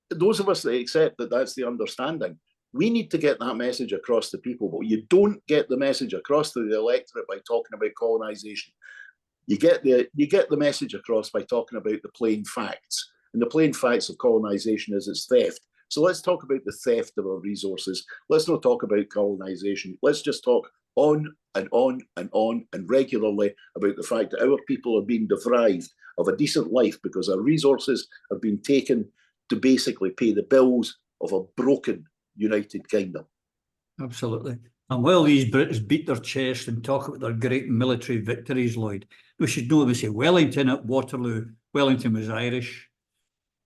Those of us that accept that that's the understanding, we need to get that message across to people. But you don't get the message across to the electorate by talking about colonisation. You get the message across by talking about the plain facts. And the plain facts of colonisation is its theft. So let's talk about the theft of our resources. Let's not talk about colonisation. Let's just talk on and on and on and regularly about the fact that our people are being deprived of a decent life because our resources have been taken to basically pay the bills of a broken United Kingdom. Absolutely. And while these Brits beat their chest and talk about their great military victories, Lloyd, we should know we say Wellington at Waterloo. Wellington was Irish.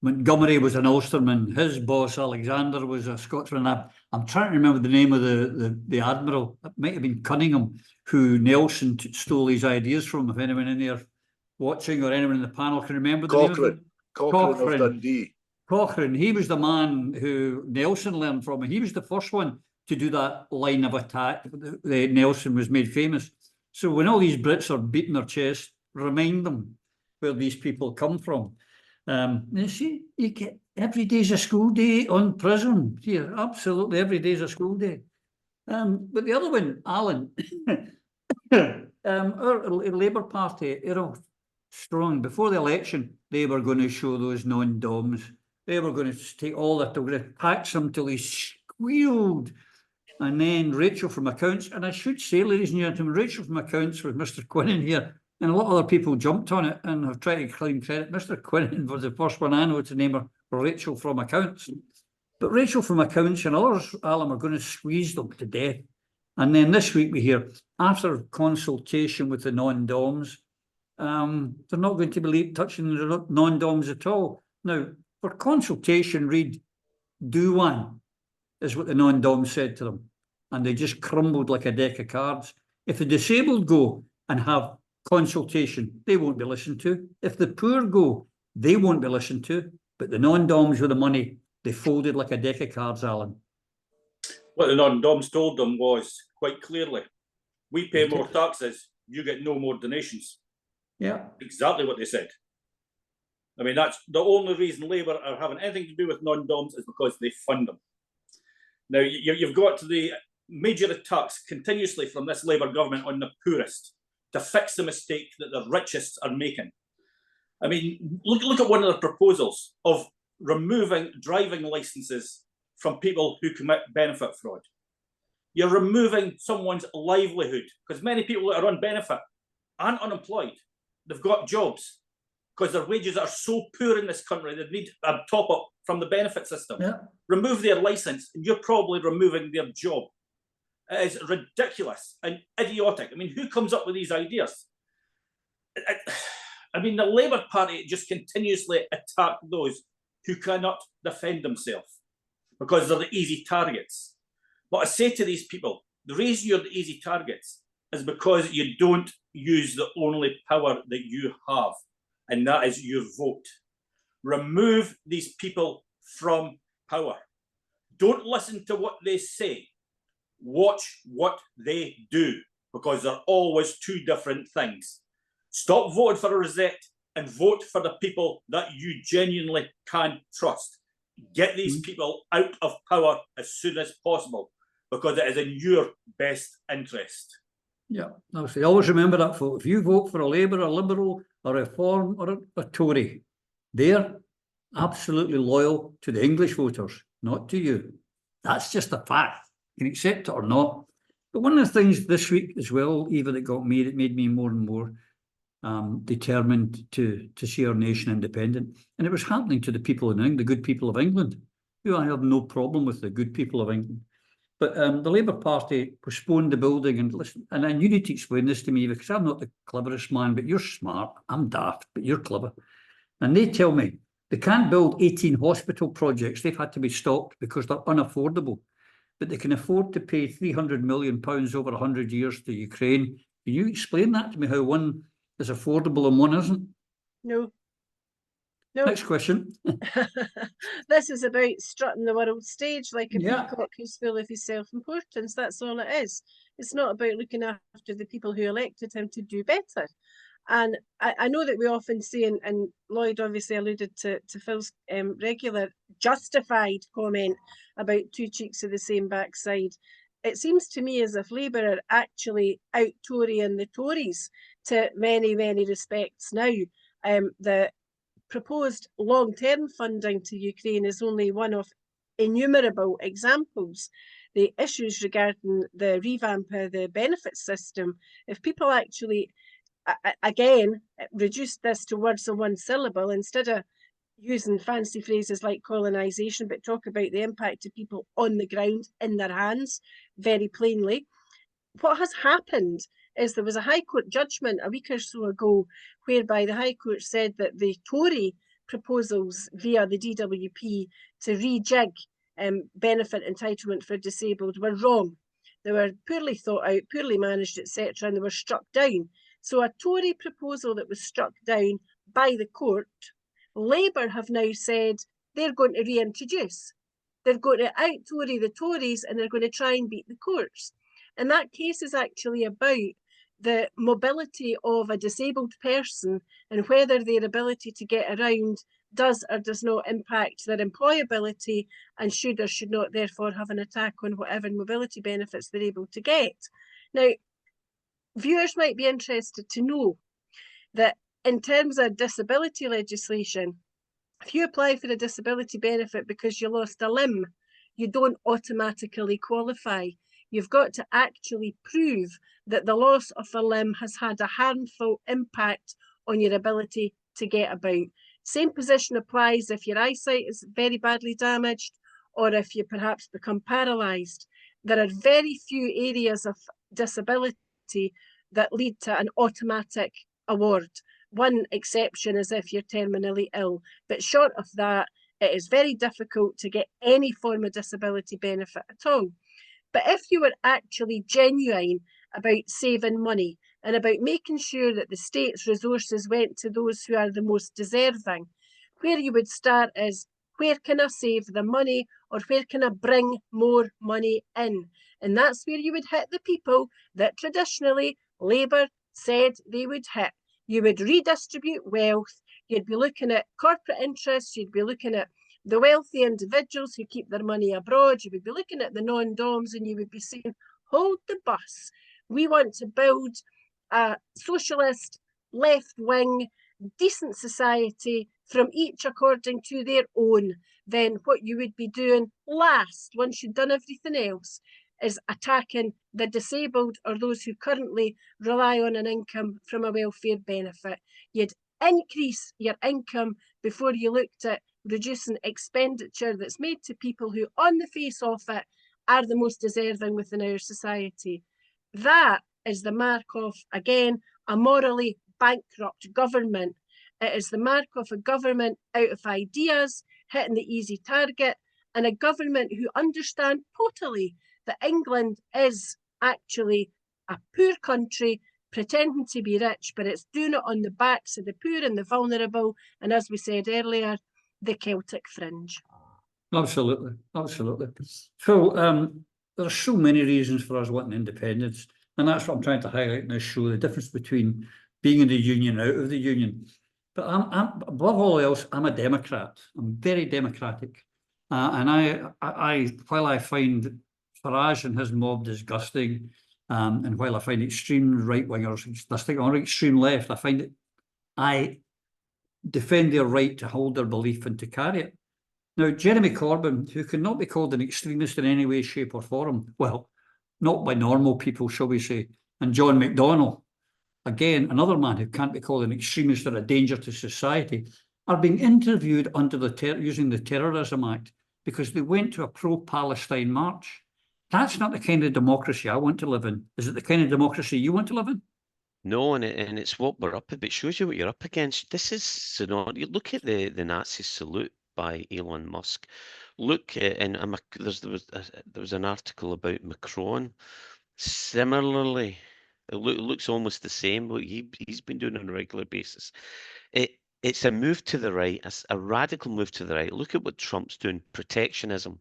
Montgomery was an Ulsterman. His boss, Alexander, was a Scotsman. I'm trying to remember the name of the admiral. It might have been Cunningham, who Nelson stole his ideas from. If anyone in there watching or anyone in the panel can remember the name of it. Cochrane of Dundee. Cochrane. He was the man who Nelson learned from. And he was the first one to do that line of attack that Nelson was made famous. So when all these Brits are beating their chest, remind them where these people come from. You see, you get every day's a school day on Prism here. Absolutely, every day's a school day. But the other one, Alan, our Labour Party, strong. Before the election, they were going to show those non-doms. They were going to take all that, they were going to tax them till they squealed. And then Rachel from Accounts, and I should say, ladies and gentlemen, Rachel from Accounts with Mr. Quinnan here. And a lot of other people jumped on it and have tried to claim credit. Mr. Quinnan was the first one I know to name her Rachel from Accounts. But Rachel from Accounts and others, Alan, are going to squeeze them to death. And then this week we hear, after consultation with the non-doms, they're not going to be touching the non-doms at all. Now, for consultation, read, do one, is what the non-doms said to them. And they just crumbled like a deck of cards. If the disabled go and have consultation, they won't be listened to. If the poor go, they won't be listened to. But the non-doms with the money, they folded like a deck of cards, Alan. What the non-doms told them was quite clearly, we pay more taxes, you get no more donations. Yeah. Exactly what they said. I mean, that's the only reason Labour are having anything to do with non-doms is because they fund them. Now, you've got the major attacks continuously from this Labour government on the poorest to fix the mistake that the richest are making. I mean, look at one of the proposals of removing driving licenses from people who commit benefit fraud. You're removing someone's livelihood, because many people that are on benefit aren't unemployed. They've got jobs because their wages are so poor in this country, they need a top up from the benefit system. Yeah. Remove their license, and you're probably removing their job. It is ridiculous and idiotic. I mean, who comes up with these ideas? I mean, the Labour Party just continuously attack those who cannot defend themselves because they're the easy targets. But I say to these people, the reason you're the easy targets is because you don't use the only power that you have, and that is your vote. Remove these people from power. Don't listen to what they say. Watch what they do, because they're always two different things. Stop voting for a Rosette and vote for the people that you genuinely can trust. Get these people out of power as soon as possible, because it is in your best interest. Yeah, obviously. Always remember that, folks. If you vote for a Labour, a Liberal, a Reform, or a Tory, they're absolutely loyal to the English voters, not to you. That's just a fact. You can accept it or not. But one of the things this week as well, Eva, that got me, that made me more and more determined to see our nation independent. And it was happening to the people in England, the good people of England, who I have no problem with, the good people of England. But the Labour Party postponed the building, and listen, and you need to explain this to me, because I'm not the cleverest man, but you're smart. I'm daft, but you're clever. And they tell me they can't build 18 hospital projects. They've had to be stopped because they're unaffordable. But they can afford to pay £300 million over 100 years to Ukraine. Can you explain that to me, how one is affordable and one isn't? No. No. Next question. This is about strutting the world stage like a Yeah. peacock who's full of his self-importance. That's all it is. It's not about looking after the people who elected him to do better. And I know that we often say, and Lloyd obviously alluded to Phil's regular justified comment about two cheeks of the same backside. It seems to me as if Labour are actually out-Torying the Tories to many, many respects now. The proposed long-term funding to Ukraine is only one of innumerable examples. The issues regarding the revamp of the benefit system, if people actually, again, reduce this to words of one syllable, instead of using fancy phrases like colonisation, but talk about the impact of people on the ground in their hands very plainly. What has happened is there was a High Court judgment a week or so ago whereby the High Court said that the Tory proposals via the DWP to rejig benefit entitlement for disabled were wrong. They were poorly thought out, poorly managed, etc., and they were struck down. So a Tory proposal that was struck down by the court, Labour have now said they're going to reintroduce. They're going to out-Tory the Tories, and they're going to try and beat the courts. And that case is actually about the mobility of a disabled person and whether their ability to get around does or does not impact their employability, and should or should not therefore have an attack on whatever mobility benefits they're able to get. Now, viewers might be interested to know that in terms of disability legislation, if you apply for a disability benefit because you lost a limb, you don't automatically qualify. You've got to actually prove that the loss of a limb has had a harmful impact on your ability to get about. Same position applies if your eyesight is very badly damaged, or if you perhaps become paralysed. There are very few areas of disability that lead to an automatic award. One exception is if you're terminally ill, but short of that, it is very difficult to get any form of disability benefit at all. But if you were actually genuine about saving money and about making sure that the state's resources went to those who are the most deserving, where you would start is where can I save the money, or where can I bring more money in? And that's where you would hit the people that traditionally Labour said they would hit. You would redistribute wealth, you'd be looking at corporate interests, you'd be looking at the wealthy individuals who keep their money abroad, you would be looking at the non-doms, and you would be saying, hold the bus. We want to build a socialist, left-wing, decent society from each according to their own. Then what you would be doing last, once you've done everything else, is attacking the disabled or those who currently rely on an income from a welfare benefit. You'd increase your income before you looked at reducing expenditure that's made to people who, on the face of it, are the most deserving within our society. That is the mark of, again, a morally bankrupt government. It is the mark of a government out of ideas, hitting the easy target, and a government who understand totally that England is actually a poor country pretending to be rich, but it's doing it on the backs of the poor and the vulnerable, and as we said earlier, the Celtic fringe. Absolutely, absolutely. Phil, there are so many reasons for us wanting independence, and that's what I'm trying to highlight in this show, the difference between being in the union and out of the union. But I'm above all else, I'm a Democrat. I'm very democratic. And I while I find Farage and his mob disgusting, and while I find extreme right-wingers disgusting, or extreme left, I find it, I defend their right to hold their belief and to carry it. Now, Jeremy Corbyn, who cannot be called an extremist in any way, shape or form, well, not by normal people, shall we say, and John McDonnell, again, another man who can't be called an extremist or a danger to society, are being interviewed under using the Terrorism Act because they went to a pro-Palestine march. That's not the kind of democracy I want to live in. Is it the kind of democracy you want to live in? No, and it's what we're up against. It shows you what you're up against. This is, you know, you look at the Nazi salute by Elon Musk. Look, and there was an article about Macron. Similarly, it looks almost the same. What he's been doing on a regular basis. It's a move to the right, a radical move to the right. Look at what Trump's doing, protectionism.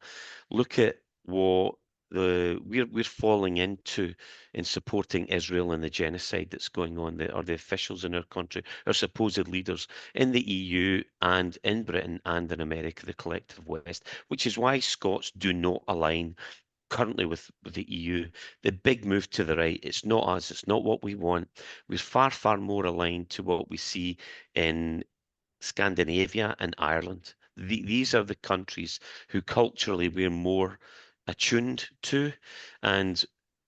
Look at what we're falling into in supporting Israel and the genocide that's going on there, or the officials in our country, our supposed leaders in the EU and in Britain and in America, the collective West, which is why Scots do not align currently with the EU. The big move to the right, it's not us, it's not what we want. We're far, far more aligned to what we see in Scandinavia and Ireland. These are the countries who culturally we're more attuned to, and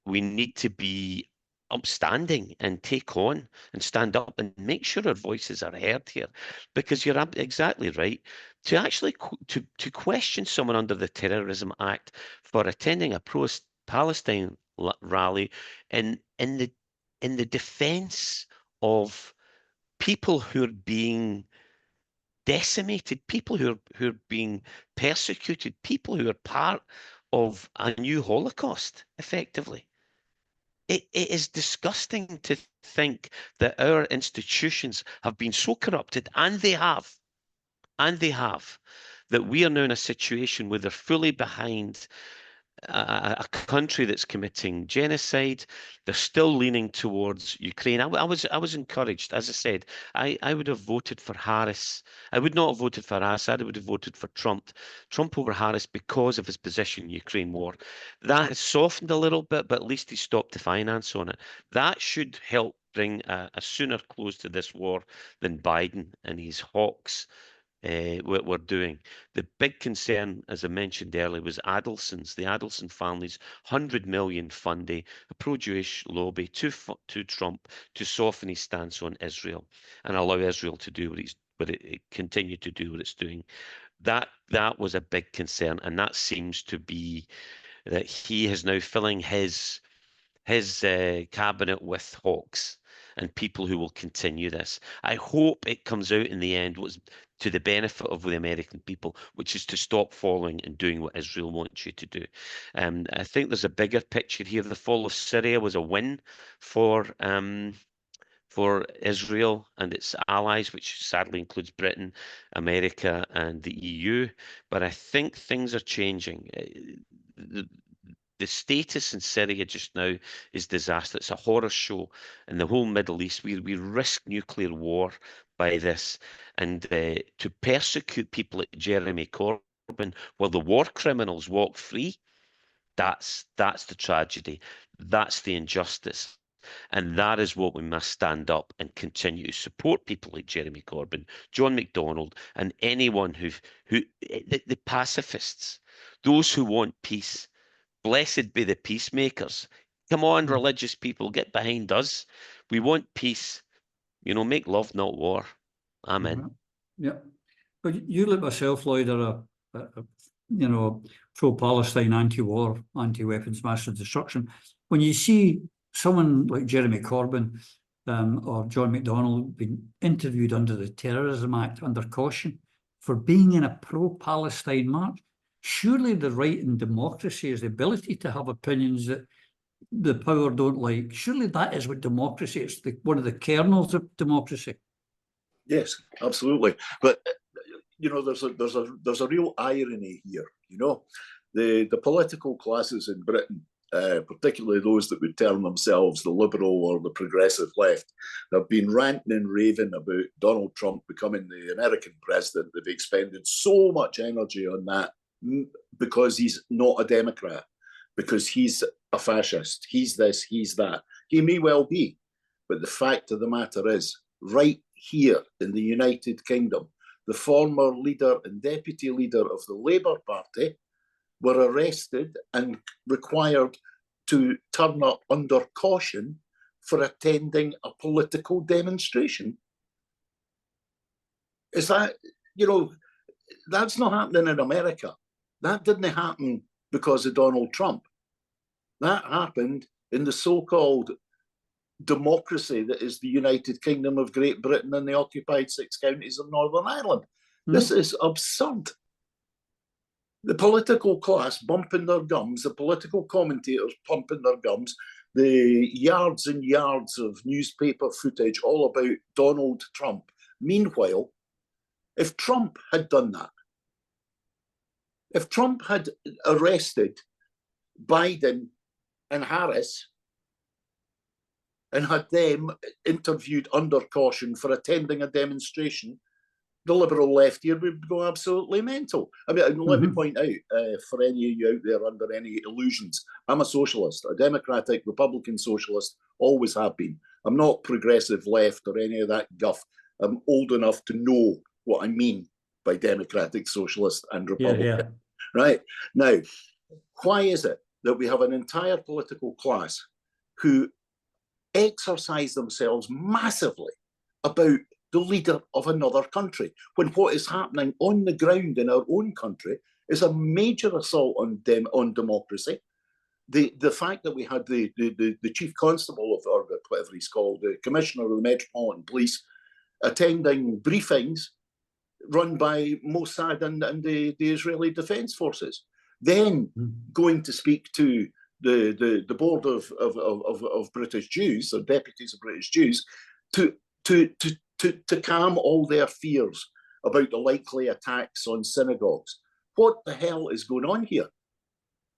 we need to be upstanding and take on and stand up and make sure our voices are heard here, because you're exactly right. To actually to question someone under the Terrorism Act for attending a pro-Palestine rally in the defense of people who are being decimated, people who are being persecuted, people who are part of a new Holocaust, effectively. It is disgusting to think that our institutions have been so corrupted, and they have, that we are now in a situation where they're fully behind a country that's committing genocide. They're still leaning towards Ukraine. I was encouraged, as I said, I would have voted for Harris. I would not have voted for Assad. I would have voted for Trump over Harris because of his position in Ukraine war. That has softened a little bit, but at least he stopped the finance on it. That should help bring a sooner close to this war than Biden and his hawks what we're doing. The big concern, as I mentioned earlier, was Adelson's, the Adelson family's 100 million funding, a pro-Jewish lobby to Trump to soften his stance on Israel and allow Israel to do what it continue to do what it's doing. That was a big concern, and that seems to be that he is now filling his cabinet with hawks and people who will continue this. I hope it comes out in the end what's to the benefit of the American people, which is to stop following and doing what Israel wants you to do. I think there's a bigger picture here. The fall of Syria was a win for for Israel and its allies, which sadly includes Britain, America, and the EU. But I think things are changing. The status in Syria just now is disaster. It's a horror show. In the whole Middle East, we risk nuclear war by this. And to persecute people like Jeremy Corbyn while the war criminals walk free, that's the tragedy. That's the injustice. And that is what we must stand up and continue to support people like Jeremy Corbyn, John MacDonald, and anyone the pacifists, those who want peace. Blessed be the peacemakers. Come on, religious people, get behind us. We want peace. Make love, not war. Amen. Yeah. But you like myself, Lloyd, are a pro-Palestine, anti-war, anti-weapons mass destruction. When you see someone like Jeremy Corbyn or John MacDonald being interviewed under the Terrorism Act under caution for being in a pro-Palestine march, surely the right in democracy is the ability to have opinions that the power don't like. Surely that is what democracy is, one of the kernels of democracy. Yes, absolutely. But there's a real irony here. The political classes in Britain, particularly those that would term themselves the liberal or the progressive left, have been ranting and raving about Donald Trump becoming the American president. They've expended so much energy on that because he's not a Democrat, because he's a fascist, he's this, he's that. He may well be, but the fact of the matter is, right here in the United Kingdom, the former leader and deputy leader of the Labour Party were arrested and required to turn up under caution for attending a political demonstration. Is that, that's not happening in America. That didn't happen because of Donald Trump. That happened in the so-called democracy that is the United Kingdom of Great Britain and the occupied 6 counties of Northern Ireland. This is absurd. The political class bumping their gums, the political commentators pumping their gums, the yards and yards of newspaper footage all about Donald Trump. Meanwhile, if Trump had done that, if Trump had arrested Biden and Harris and had them interviewed under caution for attending a demonstration, the liberal left here would go absolutely mental. I mean, let me point out, for any of you out there under any illusions, I'm a socialist, a democratic, Republican socialist, always have been. I'm not progressive left or any of that guff. I'm old enough to know what I mean by democratic, socialist and Republican. Yeah. Right? Now, why is it that we have an entire political class who exercise themselves massively about the leader of another country, when what is happening on the ground in our own country is a major assault on democracy? The fact that we had the chief constable of, or whatever he's called, the commissioner of the Metropolitan Police, attending briefings run by Mossad and the Israeli Defence Forces, then going to speak to the board of British Jews, or deputies of British Jews, to calm all their fears about the likely attacks on synagogues. What the hell is going on here?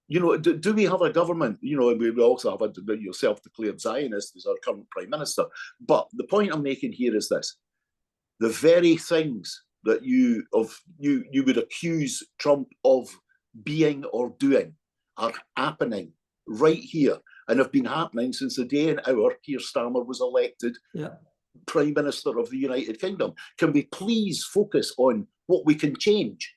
Do we have a government? We also have a self-declared Zionist as our current prime minister. But the point I'm making here is this: the very things that you would accuse Trump of being or doing are happening right here, and have been happening since the day and hour Keir Starmer was elected Prime Minister of the United Kingdom. Can we please focus on what we can change?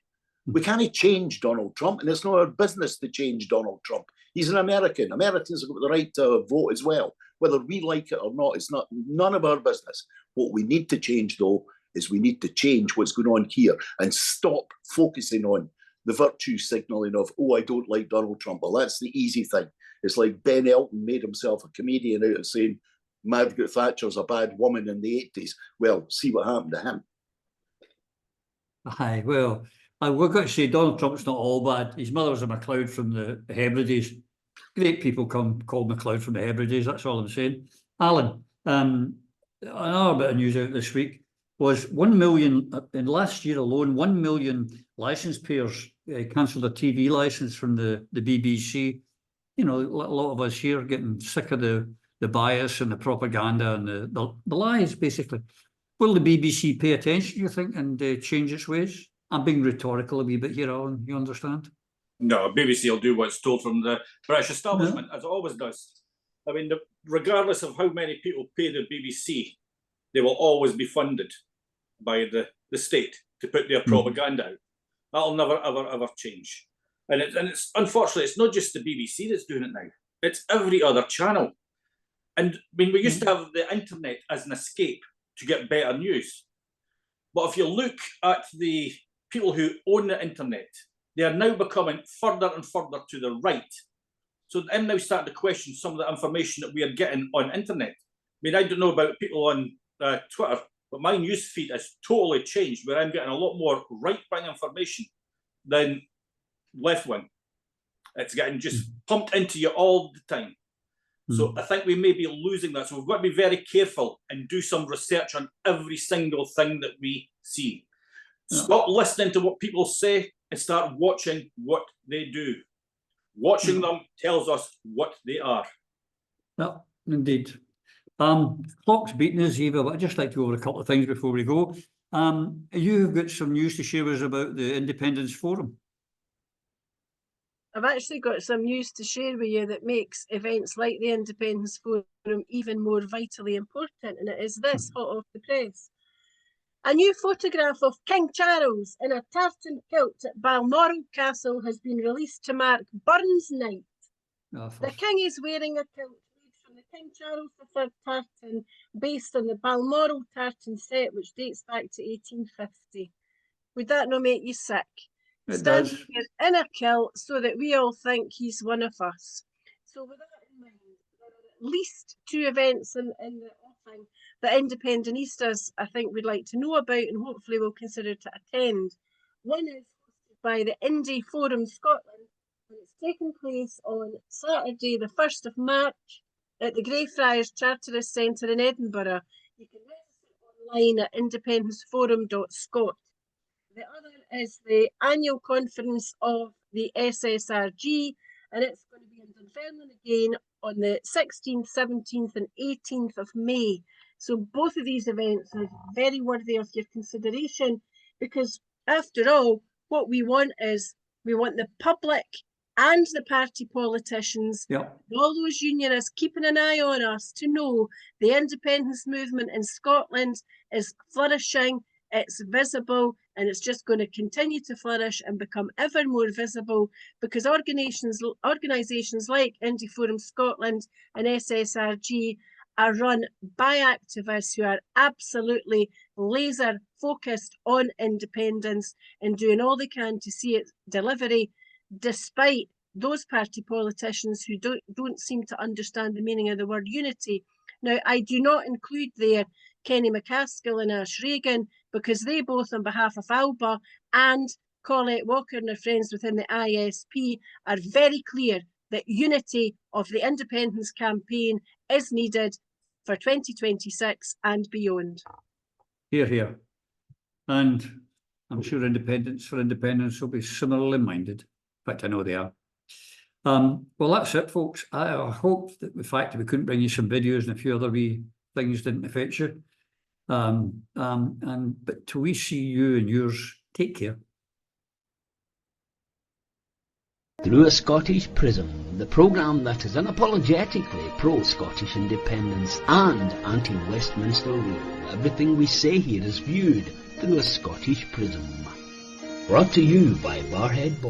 We can't change Donald Trump, and it's not our business to change Donald Trump. He's an American. Americans have got the right to vote as well. Whether we like it or not, it's none of our business. What we need to change, though, is we need to change what's going on here and stop focusing on the virtue signalling of, oh, I don't like Donald Trump. Well, that's the easy thing. It's like Ben Elton made himself a comedian out of saying Margaret Thatcher's a bad woman in the 80s. Well, see what happened to him. Aye, well, we've got to say Donald Trump's not all bad. His mother was a MacLeod from the Hebrides. Great people called MacLeod from the Hebrides, that's all I'm saying. Alan, another bit of news out this week was 1 million, in last year alone, 1 million licence payers cancelled a TV licence from the BBC. You know, a lot of us here getting sick of the bias and the propaganda and the lies, basically. Will the BBC pay attention, you think, and change its ways? I'm being rhetorical a wee bit here, Alan, you understand? No, BBC will do what's told from the British establishment, as it always does. I mean, regardless of how many people pay the BBC, they will always be funded by the state to put their propaganda out. That'll never, ever, ever change. And it's unfortunately, it's not just the BBC that's doing it now. It's every other channel. And I mean, we used to have the internet as an escape to get better news. But if you look at the people who own the internet, they are now becoming further and further to the right. So I'm now starting to question some of the information that we are getting on internet. I mean, I don't know about people on Twitter, but my news feed has totally changed, where I'm getting a lot more right-wing information than left-wing. It's getting just pumped into you all the time. So I think we may be losing that. So we've got to be very careful and do some research on every single thing that we see. Stop listening to what people say and start watching what they do. Watching them tells us what they are. Yeah, indeed. Clock's beating us, Eva, but I'd just like to go over a couple of things before we go. You've got some news to share with us about the Independence Forum. I've actually got some news to share with you that makes events like the Independence Forum even more vitally important, and it is this, hot off the press. A new photograph of King Charles in a tartan kilt at Balmoral Castle has been released to mark Burns Night. The King is wearing a kilt made from the King Charles III tartan based on the Balmoral tartan set, which dates back to 1850. Would that not make you sick? Standing here in a kilt so that we all think he's one of us. So with that in mind, there are at least 2 events in the offing that Independentistas, I think, would like to know about and hopefully will consider to attend. One is hosted by the Indie Forum Scotland, and it's taking place on Saturday, the 1st of March, at the Greyfriars Charterist Centre in Edinburgh. You can register online at independenceforum.scot. The other is the annual conference of the SSRG, and it's going to be in Dunfermline again on the 16th, 17th and 18th of May. So both of these events are very worthy of your consideration, because after all, what we want is, we want the public and the party politicians, and all those unionists keeping an eye on us to know the independence movement in Scotland is flourishing, it's visible, and it's just going to continue to flourish and become ever more visible, because organisations like Indie Forum Scotland and SSRG are run by activists who are absolutely laser focused on independence and doing all they can to see its delivery, despite those party politicians who don't seem to understand the meaning of the word unity. Now, I do not include there Kenny McCaskill and Ash Reagan, because they both, on behalf of ALBA and Colette Walker and their friends within the ISP, are very clear that unity of the independence campaign is needed for 2026 and beyond. Hear, hear. And I'm sure Independence for Independence will be similarly minded. In fact, I know they are. Well, that's it, folks. I hope that the fact that we couldn't bring you some videos and a few other wee things didn't affect you. But till we see you and yours, take care. Through a Scottish Prism, the programme that is unapologetically pro-Scottish independence and anti-Westminster rule. Everything we say here is viewed through a Scottish prism. Brought to you by Barhead Boy.